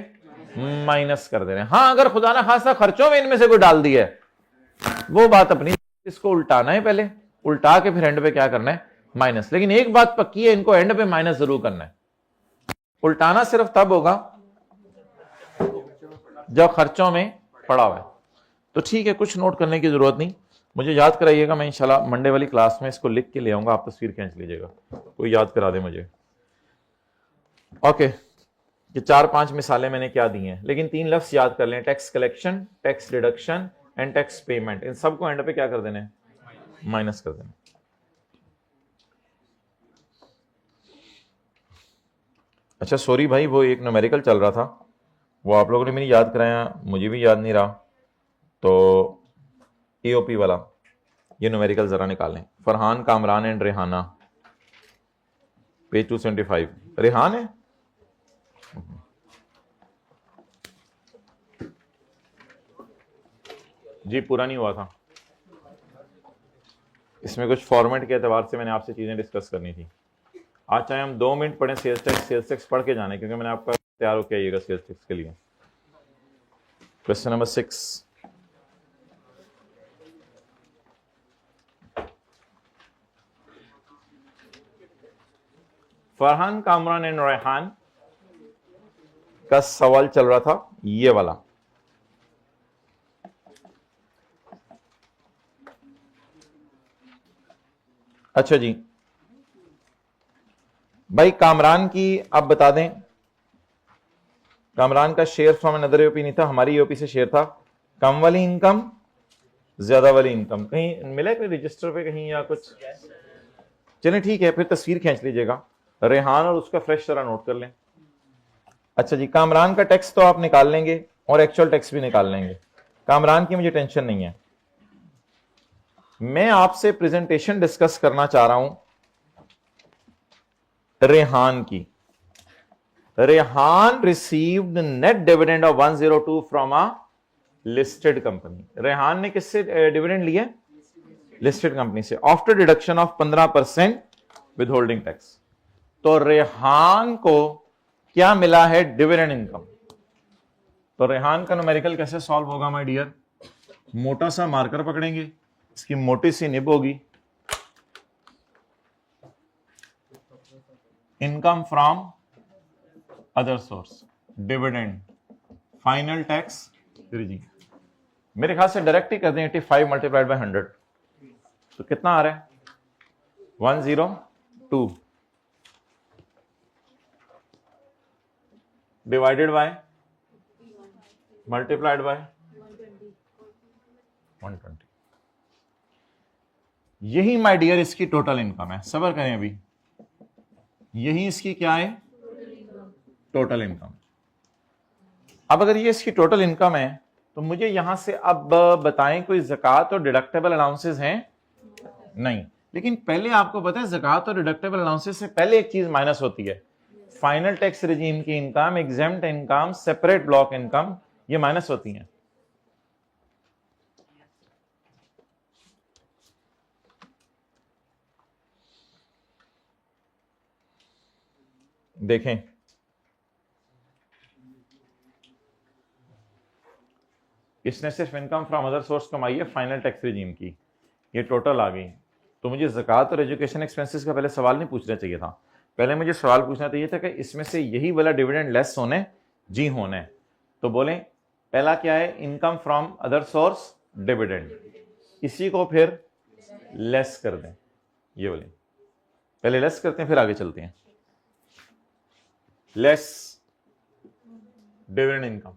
माइनस कर दे रहे हैं। हां, अगर खुदा ना खासा खर्चों में इनमें से कोई डाल दिया है, वो बात अपनी, इसको उल्टाना है, पहले उल्टा के फिर एंड पे क्या करना है, माइनस। लेकिन एक बात पक्की है, इनको एंड पे माइनस जरूर करना है। उल्टाना सिर्फ तब होगा जब खर्चों में पड़ा हुआ है। तो ठीक है, कुछ नोट करने की जरूरत नहीं, मुझे याद कराइएगा, मैं इंशाल्लाह मंडे वाली क्लास में इसको लिख के ले आऊंगा, आप तस्वीर खींच लीजिएगा, कोई याद करा दे मुझे। ओके, ये 4-5 मिसालें मैंने क्या दी हैं, लेकिन 3 लफ्ज याद कर लें, tax collection, tax deduction and tax payment. इन सबको एंड पे क्या कर देना है, माइनस कर देना। अच्छा सॉरी भाई, वो एक न्यूमेरिकल चल रहा था, वो आप लोगों ने मेरी याद कराया, मुझे भी याद नहीं रहा, तो AOP वाला ये न्यूमेरिकल जरा निकालें। Farhan, Kamran and Rehana, page 275। रेहान है, जी पूरा नहीं हुआ था, इसमें कुछ फॉर्मेट के एतबार से मैंने आपसे चीजें डिस्कस करनी थी। आज चाहे हम 2 मिनट पढ़ें सेल्स टैक्स पढ़ के जाने, क्योंकि मैंने आपका तैयार होकर आइएगा सेल्स टैक्स के लिए। Question number 6, Farhan, Kamran and Rehan का सवाल चल रहा था ये वाला। अच्छा जी भाई, कामरान की आप बता दें, कामरान का शेयर फ्रॉम अनदर AOP नहीं था, हमारी AOP से शेयर था। कम वाली इनकम, ज्यादा वाली इनकम, कहीं मिला कोई रजिस्टर पे कहीं या कुछ? चलिए ठीक है, फिर तस्वीर खींच लीजिएगा, रेहान और उसका फ्रेश तरह नोट कर लें। अच्छा जी, कामरान का टैक्स तो आप निकाल लेंगे और एक्चुअल टैक्स भी निकाल लेंगे, कामरान की मुझे टेंशन नहीं है। मैं आपसे प्रेजेंटेशन डिस्कस करना चाह रहा हूं रेहान की। Rehan received net dividend of 102 from a listed company. Rehan ने किससे डिविडेंड लिया? लिस्टेड कंपनी से, after deduction of 15% with holding tax. तो रेहान को क्या मिला है? Dividend income. तो रेहान का न्यूमेरिकल कैसे सॉल्व होगा माय डियर? मोटा सा मार्कर पकड़ेंगे, इसकी मोटी सी निब होगी, income from other source, dividend, final tax regime. मेरे ख्याल से डायरेक्ट ही कर दें 85 मल्टीप्लाइड बाय 100, तो कितना आ रहा है? 102 डिवाइडेड बाय मल्टीप्लाइड बाय 120। यही माय डियर इसकी टोटल इनकम है। सबर करें, अभी यही इसकी क्या है? Total income. अब अगर ये इसकी टोटल इनकम है तो मुझे यहां से अब बताएं कोई ज़कात और डिडक्टेबल अलाउंसेस हैं? नहीं। लेकिन पहले आपको पता है ज़कात और डिडक्टेबल अलाउंसेस से पहले एक चीज माइनस होती है, फाइनल टैक्स रिजीम की income, exempt income, separate block income, ये माइनस होती हैं। देखें, इसने सिर्फ इनकम फ्रॉम अदर सोर्स कमाई है फाइनल टैक्स रिजीम की, ये टोटल आ गई। तो मुझे ज़कात और एजुकेशन एक्सपेंसेस का पहले सवाल नहीं पूछना चाहिए था, पहले मुझे सवाल पूछना चाहिए था कि इसमें से यही वाला डिविडेंड लेस होने? जी होने। तो बोलें पहला क्या है? Income from other source, dividend, इसी को फिर लेस कर दें। ये बोलें पहले लेस करते हैं फिर आगे चलते हैं। लेस डिविडेंड इनकम,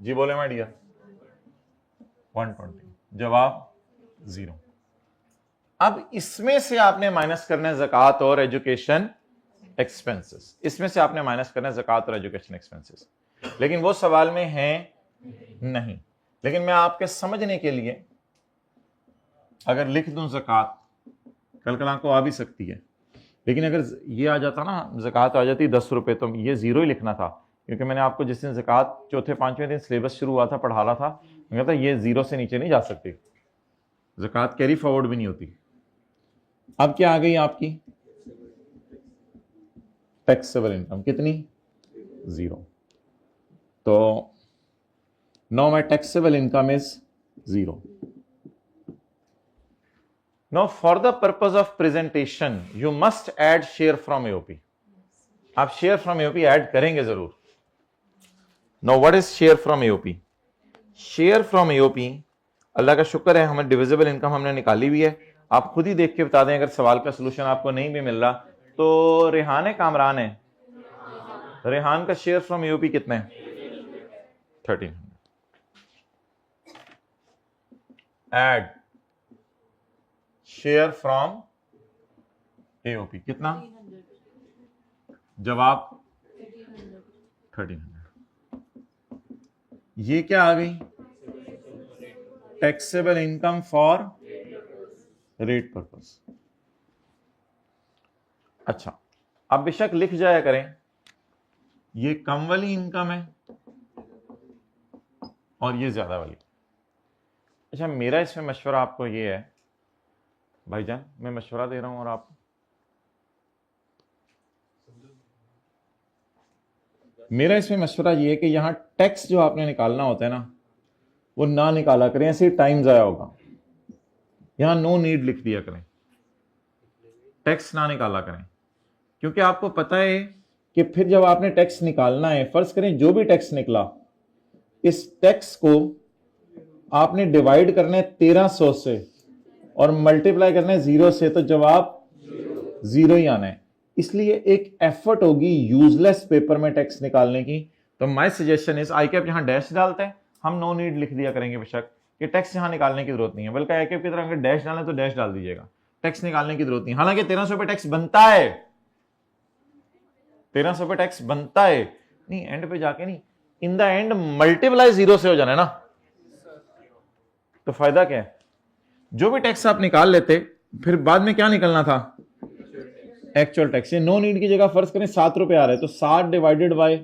जी बोले माय डियर 120, जवाब 0। अब इसमें से आपने माइनस करना है ज़कात और एजुकेशन एक्सपेंसेस, इसमें से आपने माइनस करना है ज़कात और एजुकेशन एक्सपेंसेस, लेकिन वो सवाल में है नहीं। लेकिन मैं आपके समझने के लिए अगर लिख दूं ज़कात, कल कल को आ भी सकती है, लेकिन अगर ये आ जाता ना, ज़कात आ जाती 10 रुपए, तो ये 0 ही लिखना था, क्योंकि मैंने आपको जिस दिन ज़कात चौथे पांचवें दिन सिलेबस शुरू हुआ था, पढ़ा रहा था, मैं कहता ये 0 से नीचे नहीं जा सकती, ज़कात कैरी फॉरवर्ड भी नहीं होती। अब क्या आ गई आपकी? टैक्सेबल इनकम कितनी? 0। तो now my taxable income is 0। Now for the purpose of presentation you must add share from AOP. आप शेयर फ्रॉम एओपी ऐड करेंगे जरूर। Now what is share from AOP? Share from AOP, अल्लाह का शुक्र है हमें डिविजिबल इनकम हमने निकाली हुई है। आप खुद ही देख के बता दें, अगर सवाल का सलूशन आपको नहीं भी मिल रहा तो रेहान है कामरान है? रेहान का शेयर फ्रॉम एओपी कितना है? 1300। ऐड शेयर फ्रॉम एओपी कितना? जवाब 1300। ये क्या आ गई? Taxable income for rate purpose. अच्छा, अब बेशक लिख जाया करें ये कम वाली इनकम है और ये ज्यादा वाली। अच्छा, मेरा इसमें मशवरा आपको ये है भाईजान, मैं मशवरा दे रहा हूं और आप मेरा इसमें मशवरा ये है कि यहां टैक्स जो आपने निकालना होता है ना, वो ना निकाला करें, ऐसे टाइम जाया होगा। यहां नो नीड लिख दिया करें, टैक्स ना निकाला करें, क्योंकि आपको पता है कि फिर जब आपने टैक्स निकालना है, फर्ज करें जो भी टैक्स निकला, इस टैक्स को आपने डिवाइड करना है 1300 से और मल्टीप्लाई करना है 0 से, तो जवाब 0 ही आना है। इसलिए एक एफर्ट होगी यूजलेस पेपर में टैक्स निकालने की। तो my suggestion is I cap यहां डैश डालते हैं, हम नो नीड लिख दिया करेंगे बेशक कि टैक्स यहां निकालने की जरूरत नहीं है, बल्कि आई कैप की तरह अगर डैश डालें तो डैश डाल दीजिएगा, टैक्स निकालने की जरूरत नहीं। हालांकि 1300 पे टैक्स बनता है, 1300 पे टैक्स बनता है, नहीं एंड पे जाके नहीं, इन द एंड मल्टीप्लाई 0 से हो जाना है ना, तो फायदा क्या है? जो भी टैक्स आप निकाल लेते फिर बाद में क्या निकलना था? Actual tax. नो नीड की जगह फर्ज करें 7 रुपए आ रहा है तो 7 डिवाइडेड बाय,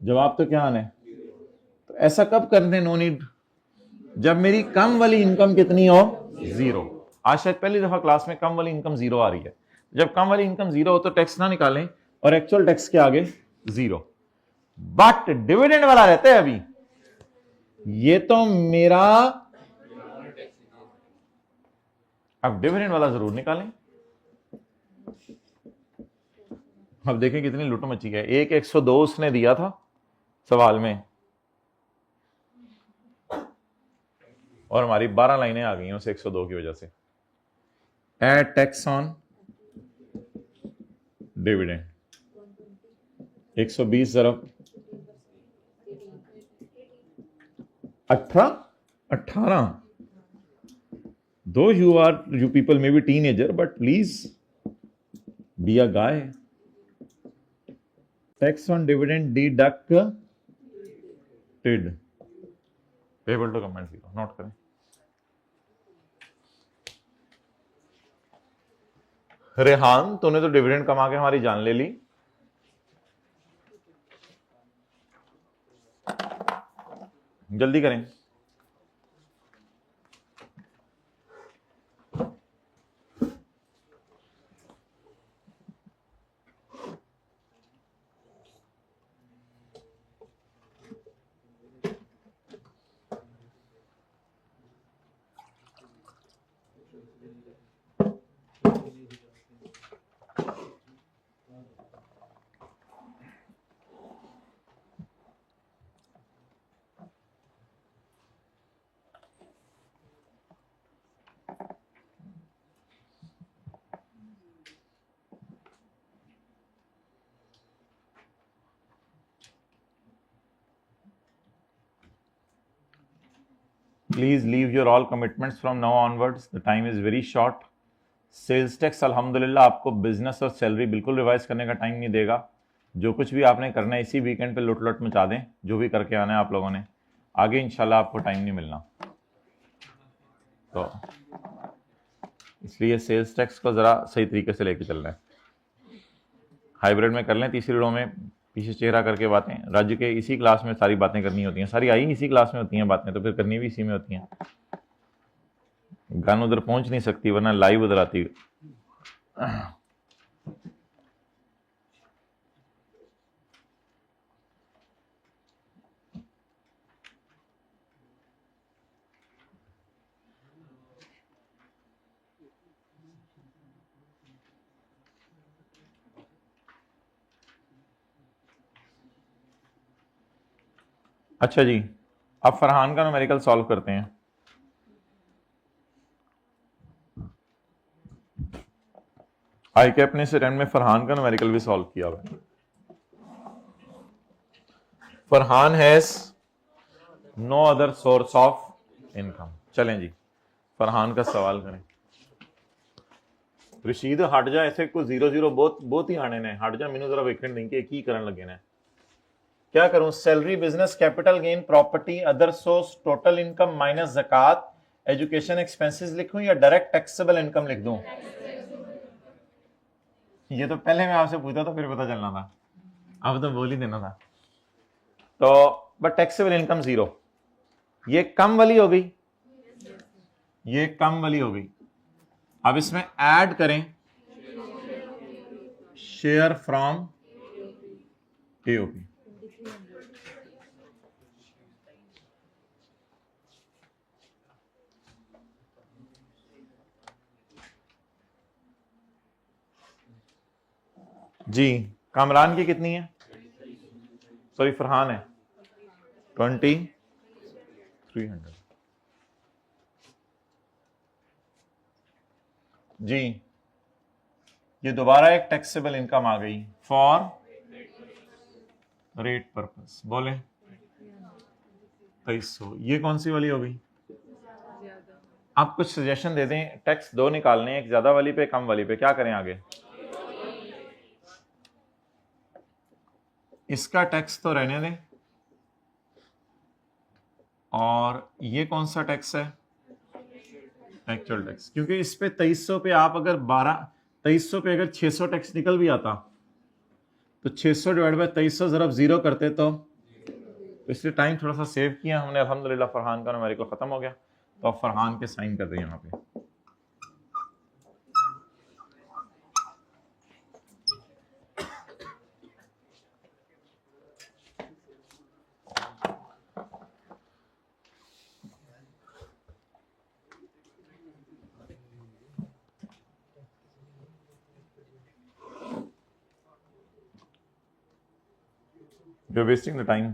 जवाब तो क्या आना है? तो ऐसा कब करते हैं नो नीड? जब मेरी कम वाली इनकम कितनी हो? जीरो। आज शायद पहली दफा क्लास में कम वाली इनकम जीरो आ रही है। जब कम वाली इनकम जीरो हो तो टैक्स ना निकालें और एक्चुअल टैक्स के आगे जीरो। बट डिविडेंड वाला रहता है अभी, ये तो मेरा, अब डिविडेंड वाला जरूर निकालें। अब देखें कितनी लुट मची है। 102 उसने दिया था सवाल में और हमारी 12 लाइनें आ गई हैं उस 102 की वजह से। एड टैक्स ऑन डिविडेंड 120 जरब 18। Though you people may be teenager, but please be a guy. Tax on dividend deducted. Payable to comment zero. Note करें। रेहान, तूने तो डिविडेंड कमा के हमारी जान ले ली। जल्दी करें। Please leave your all commitments from now onwards. The time is very short. Sales tax अल्हम्दुलिल्लाह आपको बिजनेस और सैलरी बिल्कुल रिवाइज करने का टाइम नहीं देगा। जो कुछ भी आपने करना है इसी वीकेंड पे लुट लुट मचा दें, जो भी करके आना है आप लोगों ने। आगे इंशाल्लाह आपको टाइम नहीं मिलना। तो इसलिए सेल्स टैक्स को ज़रा सही तरीके से लेके चलना है। हाइब्रिड में कर लें, तीसरी रो में पीछे चेहरा करके बातें। राज्य के इसी क्लास में सारी बातें करनी होती हैं, सारी आई इसी क्लास में होती हैं बातें, तो फिर करनी भी इसी में होती हैं। गन उधर पहुंच नहीं सकती वरना लाइव उधर आती। अच्छा जी, अब फरहान का न्यूमेरिकल सॉल्व करते हैं। आई कैप ने इस अटेम्प्ट में फरहान का न्यूमेरिकल भी सॉल्व किया हुआ है। Farhan has no other source of income. चलें जी, फरहान का सवाल करें। रशीद हट जा, ऐसे को 0-0 बहुत ही आने ने। हट जा, मैनू जरा वेखण नहीं कि एक ही करन लगे ने। क्या करूं? Salary, business, capital gain, property, other source, total income minus ज़कात, एजुकेशन एक्सपेंसेस लिखूं या डायरेक्ट टैक्सेबल इनकम लिख दूं? ये तो पहले मैं आपसे पूछा था फिर पता चलना था, अब तो बोल ही देना था। तो बट टैक्सेबल इनकम जीरो, ये कम वाली हो गई, ये कम वाली हो गई। अब इसमें ऐड करें शेयर फ्रॉम एओपी। जी, कामरान की कितनी है? सॉरी फरहान है 2300। जी, ये दोबारा एक टैक्सेबल इनकम आ गई फॉर रेट पर्पस। बोले 2300। ये कौन सी वाली हो गई? आप कुछ सजेशन दे दें। टैक्स दो निकालने, एक ज्यादा वाली पे, कम वाली पे, क्या करें आगे? इसका टैक्स तो रहने दें। और ये कौन सा टैक्स है? एक्चुअल टैक्स, क्योंकि इस पे 2300 पे आप अगर 12 2300 पे अगर 600 टैक्स निकल भी आता तो 600 डिवाइड बाय 2300 जरा जीरो करते तो इसलिए टाइम थोड़ा सा सेव किया हमने अल्हम्दुलिल्लाह। फरहान का न्यूमेरिकल खत्म हो गया, तो अब फरहान के साइन कर दें यहाँ पे। You're wasting the time.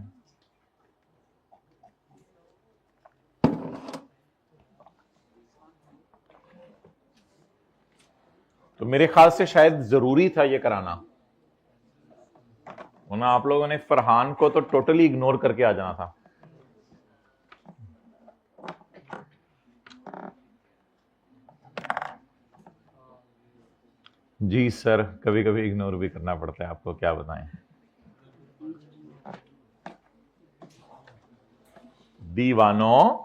तो मेरे ख्याल से शायद जरूरी था ये कराना, वरना आप लोगों ने फरहान को तो टोटली इग्नोर करके आ जाना था। जी सर, कभी कभी इग्नोर भी करना पड़ता है, आपको क्या बताएं। दीवानों,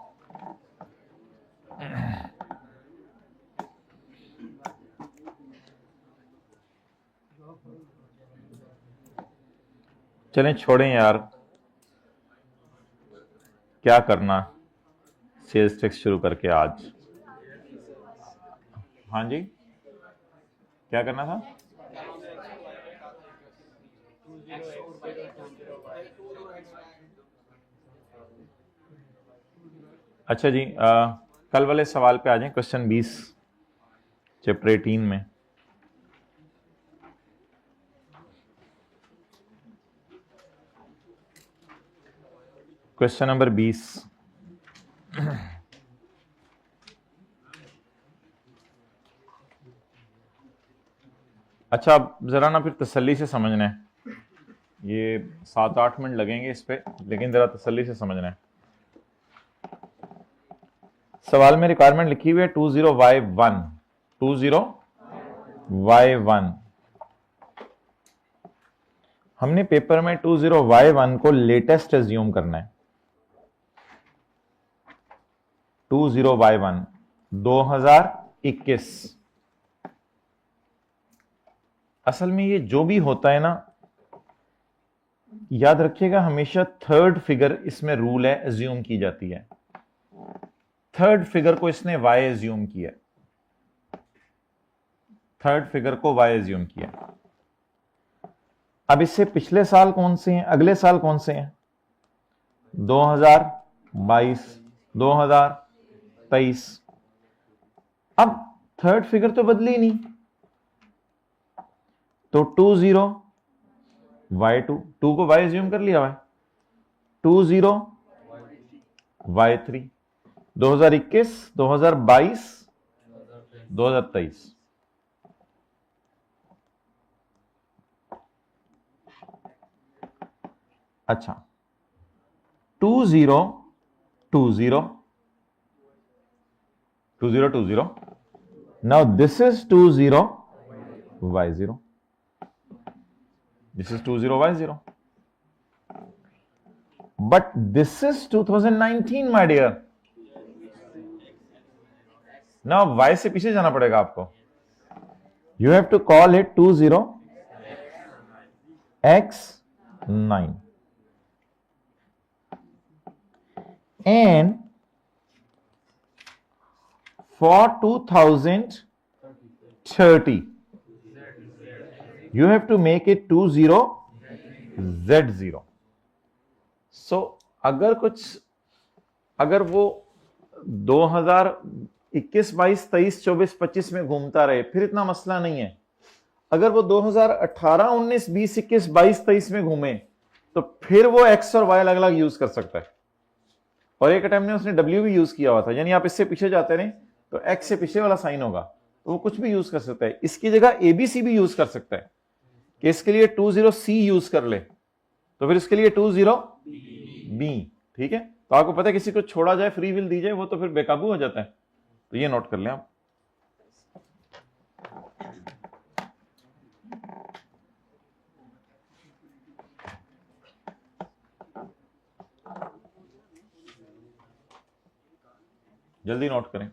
चलें छोड़ें यार, क्या करना सेल्स टैक्स शुरू करके आज। हाँ जी, क्या करना था? अच्छा जी, कल वाले सवाल पे आ जाएं, क्वेश्चन 20 चैप्टर 18 में। Question number 20। अच्छा, अब जरा ना फिर तसल्ली से समझना है, ये 7-8 मिनट लगेंगे इस पे, लेकिन जरा तसल्ली से समझना है। सवाल में रिक्वायरमेंट लिखी हुई है 20y1, 20y1। हमने पेपर में 20y1 को लेटेस्ट एज्यूम करना है। 20y1 2021। असल में ये जो भी होता है ना, याद रखिएगा हमेशा थर्ड फिगर इसमें रूल है, एज्यूम की जाती है। थर्ड फिगर को इसने y एज्यूम किया, थर्ड फिगर को y एज्यूम किया। अब इससे पिछले साल कौन से हैं, अगले साल कौन से हैं? 2022, 2023। अब थर्ड फिगर तो बदली नहीं, तो 20y2, 2 को y एज्यूम कर लिया है, 20y3, 2021, 2022, 2023। अच्छा, 2020, 2020। Now this is 20y0, this is 20y0, but this is 2019 my dear। now y से पीछे जाना पड़ेगा आपको, you have to call it 20x9 and for 2030 you have to make it 20z0। so अगर वो 2021, 22, 23, 24, 25 में घूमता रहे फिर इतना मसला नहीं है। अगर वो 2018, 19, 20, 21, 22, 23 में घूमे तो फिर वो x और y अलग अलग यूज कर सकता है। और एक टाइम में उसने w भी यूज किया हुआ था, यानी आप इससे पीछे जाते रहे तो x से पीछे वाला साइन होगा, तो वो कुछ भी यूज कर सकता है। इसकी जगह ABC भी यूज कर सकता है कि इसके लिए 20C यूज कर ले, तो फिर इसके लिए 20B। ठीक है, तो आपको पता है किसी को छोड़ा जाए, फ्री विल दी जाए, वो तो फिर बेकाबू हो जाता है। तो ये नोट कर लें आप। जल्दी नोट करें।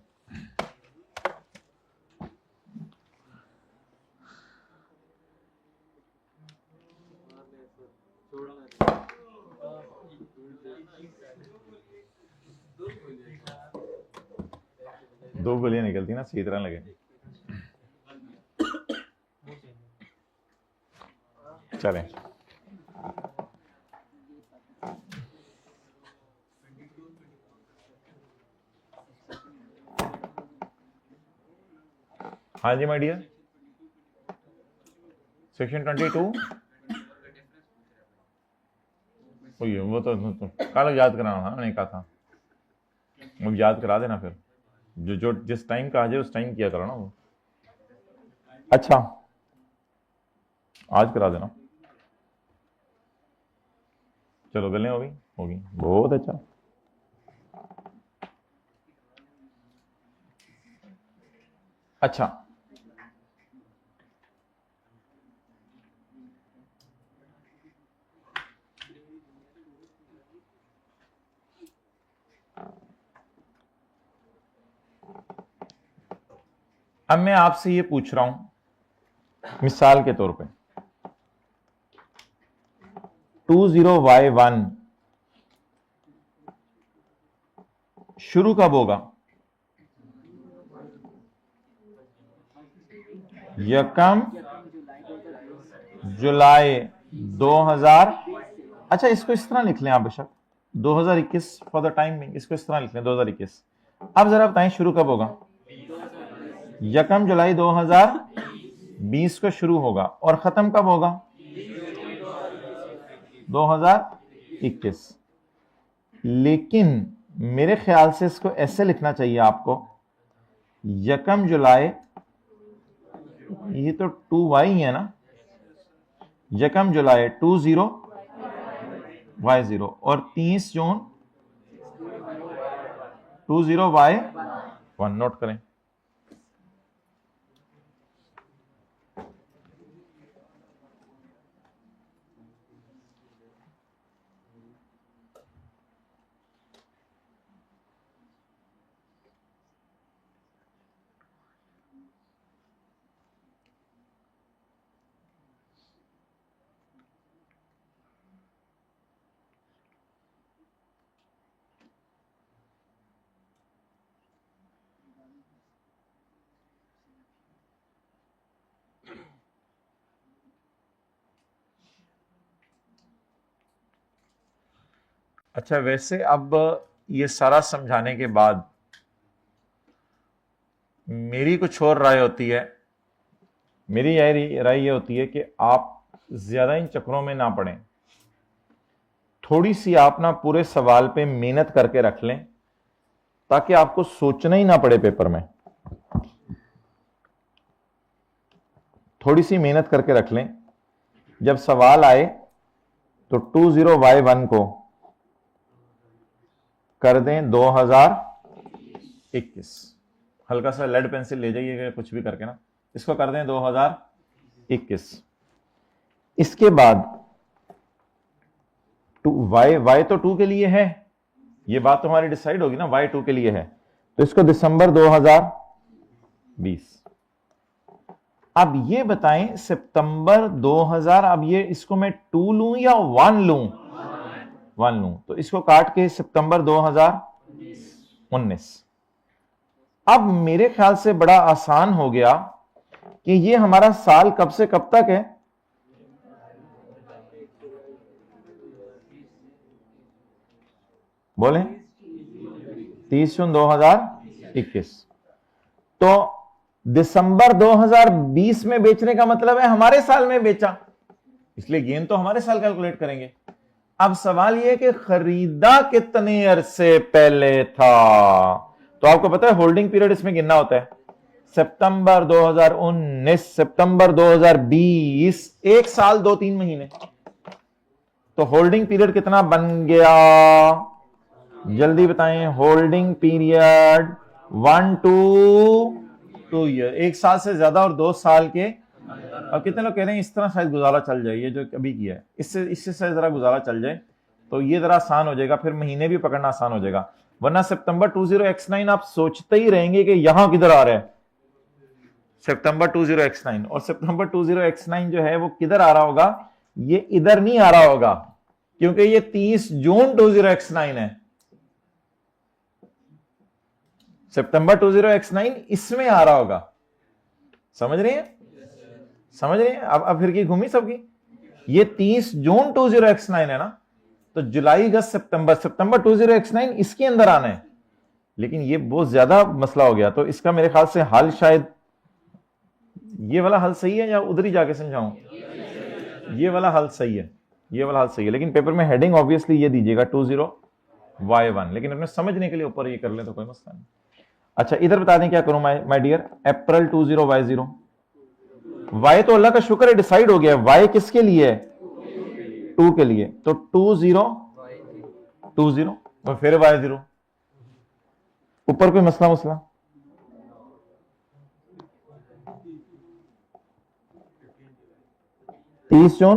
दो गोलियां निकलती ना सही तरह लगे। चलें, हाँ जी माय डियर, सेक्शन 22 वो तो कल याद कराना था, मैंने कहा था अब याद करा देना, फिर जो जिस टाइम का आ जाए उस टाइम किया करो ना वो। अच्छा आज करा देना, चलो गलें होगी होगी, बहुत अच्छा। अच्छा अब मैं आपसे ये पूछ रहा हूं मिसाल के तौर पे 20y1 शुरू कब होगा? यकम जुलाई 2000। अच्छा इसको इस तरह लिख लें आप बेशक 2021 फॉर द टाइम बिंग, इसको इस तरह लिख लें 2021। अब जरा बताएं शुरू कब होगा? यकम जुलाई 2020 को शुरू होगा और खत्म कब होगा? 2021। लेकिन मेरे ख्याल से इसको ऐसे लिखना चाहिए आपको, यकम जुलाई, ये तो 2y है ना, यकम जुलाई 20y0 और 30 जून 20y1। नोट करें। अच्छा वैसे अब ये सारा समझाने के बाद मेरी कुछ और राय होती है, मेरी राय ये होती है कि आप ज्यादा इन चक्रों में ना पड़ें, थोड़ी सी आप ना पूरे सवाल पे मेहनत करके रख लें ताकि आपको सोचना ही ना पड़े पेपर में। थोड़ी सी मेहनत करके रख लें, जब सवाल आए तो 20y1 को कर दें 2021। हल्का सा लेड पेंसिल ले जाइएगा कुछ भी करके ना, इसको कर दें 2021। इसके बाद y तो 2 के लिए है, ये बात तो हमारी डिसाइड होगी ना, y 2 के लिए है, तो इसको दिसंबर 2020। अब ये बताएं सितंबर 2000, अब ये इसको मैं 2 लूं या 1 लूं? 1 लूं, तो इसको काट के सितंबर 2019। अब मेरे ख्याल से बड़ा आसान हो गया कि ये हमारा साल कब से कब तक है? बोले 30 जून 2021। तो दिसंबर 2020 में बेचने का मतलब है हमारे साल में बेचा, इसलिए गेन तो हमारे साल कैलकुलेट करेंगे। अब सवाल यह कि खरीदा कितने अरसे पहले था, तो आपको पता है होल्डिंग पीरियड इसमें गिनना होता है। सितंबर 2019, सितंबर 2020, 1 साल 2-3 महीने, तो होल्डिंग पीरियड कितना बन गया? जल्दी बताएं। होल्डिंग पीरियड 1 to 2 ईयर, 1 साल से ज्यादा और 2 साल के। अब कितने लोग कह रहे हैं इस तरह शायद गुजारा चल जाए, ये जो अभी किया है इससे शायद जरा गुजारा चल जाए तो ये जरा आसान हो जाएगा, फिर महीने भी पकड़ना आसान हो जाएगा। वरना सितंबर 20x9 आप सोचते ही रहेंगे कि यहां किधर आ रहा है सितंबर 20x9, और सितंबर 20x9 जो है वो किधर आ रहा होगा? ये इधर नहीं आ रहा होगा, क्योंकि ये 30 जून 20x9 है, सितंबर 20x9 इसमें आ रहा होगा। समझ रहे हैं? समझ रहे हैं? अब फिर की घूमी सबकी। ये 30 जून 20x9 है ना, तो जुलाई अगस्त सितंबर 20x9 इसके अंदर आना है। लेकिन ये बहुत ज्यादा मसला हो गया, तो इसका मेरे ख्याल से हल शायद ये वाला हल सही है या उधर ही जाके समझाऊं? ये वाला हल सही है, ये वाला हल सही है। लेकिन पेपर में हेडिंग ऑब्वियसली ये दीजिएगा 20y1, लेकिन अपने समझने के लिए ऊपर ये कर ले तो कोई मसला नहीं। अच्छा, इधर बता दें क्या करूं my dear. April 20y0, y तो अल्लाह का शुक्र है डिसाइड हो गया है। y किसके लिए है? 2 के लिए। तो 20 और फिर y0, ऊपर कोई मसला 30 जून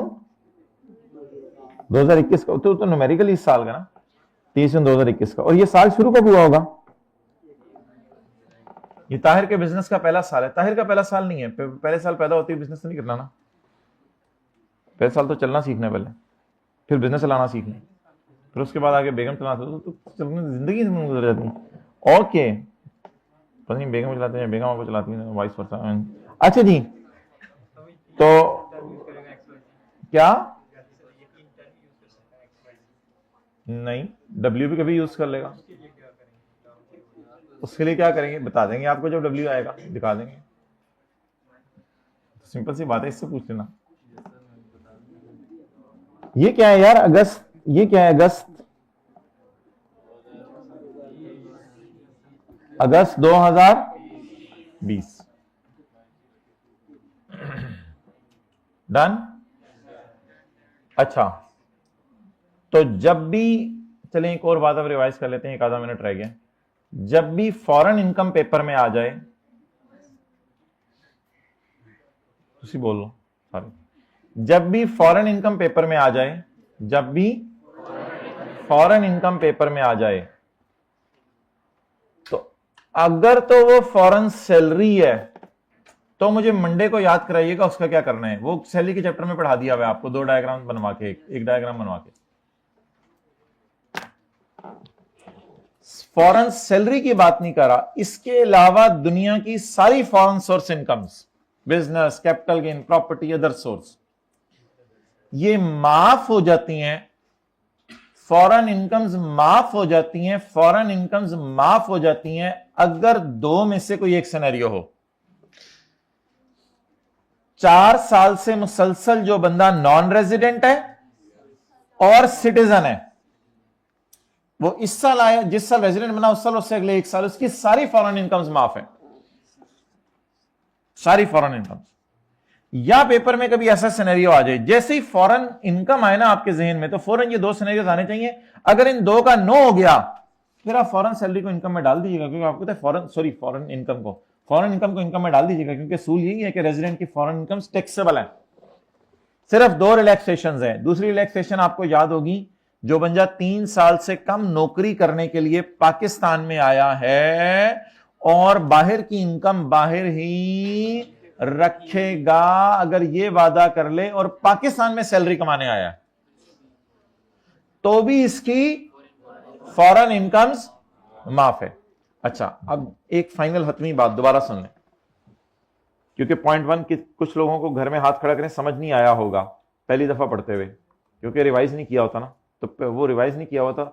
2021 का, तो न्यूमेरिकली इस साल का ना, 30 जून 2021 का। और ये साल शुरू कब हुआ होगा? ये ताहिर के बिजनेस का पहला साल है। ताहिर का पहला साल नहीं है, पहले साल पैदा होती है बिजनेस तो नहीं करना ना। पहले साल तो चलना सीखना है, पहले फिर बिजनेस चलाना सीखना, फिर उसके बाद आगे बेगम चलाना। तो जिंदगी में गुजर जाती है। ओके, पता नहीं बेगम चलाते हैं, बेगम आपको चलाती है, वाइस वर्सा। अच्छा जी, तो क्या नहीं, डब्ल्यू भी कभी यूज कर लेगा। उसके लिए क्या करेंगे बता देंगे आपको, जब डब्ल्यू आएगा दिखा देंगे। सिंपल सी बात है, इससे पूछ लेना। ये क्या है यार? अगस्त, ये क्या है? अगस्त 2020। डन। अच्छा, तो जब भी, चलें एक और बात अब रिवाइज कर लेते हैं, एक आधा मिनट रह गया। जब भी फॉरेन इनकम पेपर में आ जाए, तुसी बोल लो सारे, जब भी फॉरेन इनकम पेपर में आ जाए, जब भी फॉरेन इनकम पेपर में आ जाए, तो अगर तो वो फॉरेन सैलरी है तो मुझे मंडे को याद कराइएगा उसका क्या करना है। वो सैलरी के चैप्टर में पढ़ा दिया हुआ है आपको, 2 डायग्राम बनवा के, एक डायग्राम बनवा के। फॉरेन सैलरी की बात नहीं कर रहा, इसके अलावा दुनिया की सारी foreign source incomes, business, capital gain, property, other source, ये माफ हो जाती हैं। फॉरेन इनकम्स माफ हो जाती हैं, फॉरेन इनकम्स माफ हो जाती हैं अगर दो में से कोई एक सिनेरियो हो। 4 साल से मुसलसल जो बंदा नॉन रेजिडेंट है और सिटीजन है, वो इस साल आया, जिस साल रेजिडेंट बना उस साल, उससे अगले 1 साल, उसकी सारी फॉरेन इनकम्स माफ है, सारी फॉरेन इनकम्स। या पेपर में कभी ऐसा सिनेरियो आ जाए, जैसे ही फॉरेन इनकम आए ना आपके जहन में, तो फौरन ये 2 सिनेरियोस आने चाहिए। अगर इन 2 का नो हो गया, फिर आप फॉरेन सैलरी को इनकम में डाल दीजिएगा, क्योंकि आपको फॉरेन इनकम को इनकम में डाल दीजिएगा, क्योंकि असूल यही है कि रेजिडेंट की फॉरेन इनकम टैक्सेबल है। सिर्फ 2 रिलैक्सेशन है। दूसरी रिलैक्सेशन आपको याद होगी, जो बंदा 3 साल से कम नौकरी करने के लिए पाकिस्तान में आया है और बाहर की इनकम बाहर ही रखेगा, अगर ये वादा कर ले और पाकिस्तान में सैलरी कमाने आया तो भी इसकी फॉरेन इनकम्स माफ है। अच्छा, अब एक फाइनल हतमी बात दोबारा सुन लें, क्योंकि पॉइंट 1 की कुछ लोगों को घर में हाथ खड़ा करें समझ नहीं आया होगा पहली दफा पढ़ते हुए, क्योंकि रिवाइज नहीं किया होता ना, तो वो रिवाइज नहीं किया होता।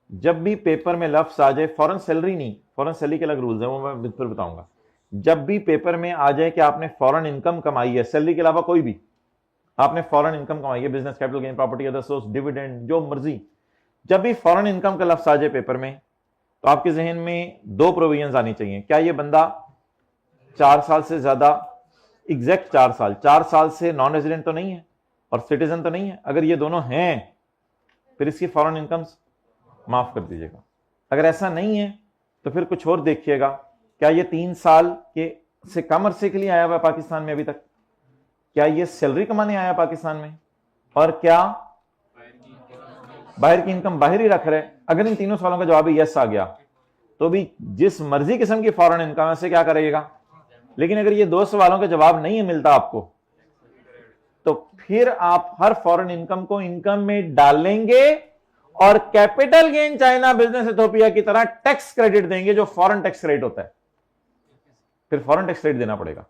जब भी पेपर में लफ्ज आ जाए, फॉरेन सैलरी नहीं, फॉरेन सैलरी के अलग रूल्स हैं, वो मैं फिर बताऊंगा। जब भी पेपर में आ जाए कि आपने फॉरेन इनकम कमाई है, सैलरी के अलावा कोई भी आपने फॉरेन इनकम कमाई है, business, capital gain, property, other source, dividend, जो मर्जी, जब भी फॉरेन इनकम का लफ्ज आ जाए पेपर में, तो आपके जहन में 2 प्रोविजंस आनी चाहिए। क्या ये बंदा 4 साल से ज्यादा, एग्जैक्ट 4 साल से नॉन रेजिडेंट तो नहीं है और सिटीजन तो नहीं है? अगर ये दोनों हैं फिर इसकी फॉरेन इनकम्स माफ कर दीजिएगा। अगर ऐसा नहीं है तो फिर कुछ और देखिएगा, क्या ये 3 साल के से कम अरसे के लिए आया हुआ पाकिस्तान में अभी तक? क्या ये सैलरी कमाने आया पाकिस्तान में? और क्या बाहर की इनकम बाहर ही रख रहे? अगर इन तीनों सवालों का जवाब यस आ गया तो भी जिस मर्जी किस्म की फॉरेन इनकम से क्या करेगा। लेकिन अगर ये 2 सवालों का जवाब नहीं मिलता आपको, तो फिर आप हर फॉरेन इनकम को इनकम में डालेंगे और capital gain China business Ethiopia की तरह टैक्स क्रेडिट देंगे, जो फॉरेन टैक्स क्रेडिट होता है, फिर फॉरेन टैक्स क्रेडिट देना पड़ेगा।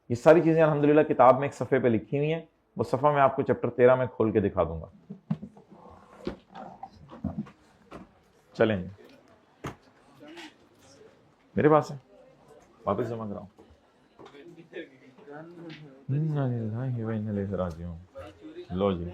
ये सारी चीजें अल्हम्दुलिल्लाह किताब में एक सफ़े पे लिखी हुई हैं, वो सफ़ा मैं आपको चैप्टर 13 में खोल के दिखा दूंगा। चलेंगे, मेरे पास है, वापस जमा कराऊं। लो जी,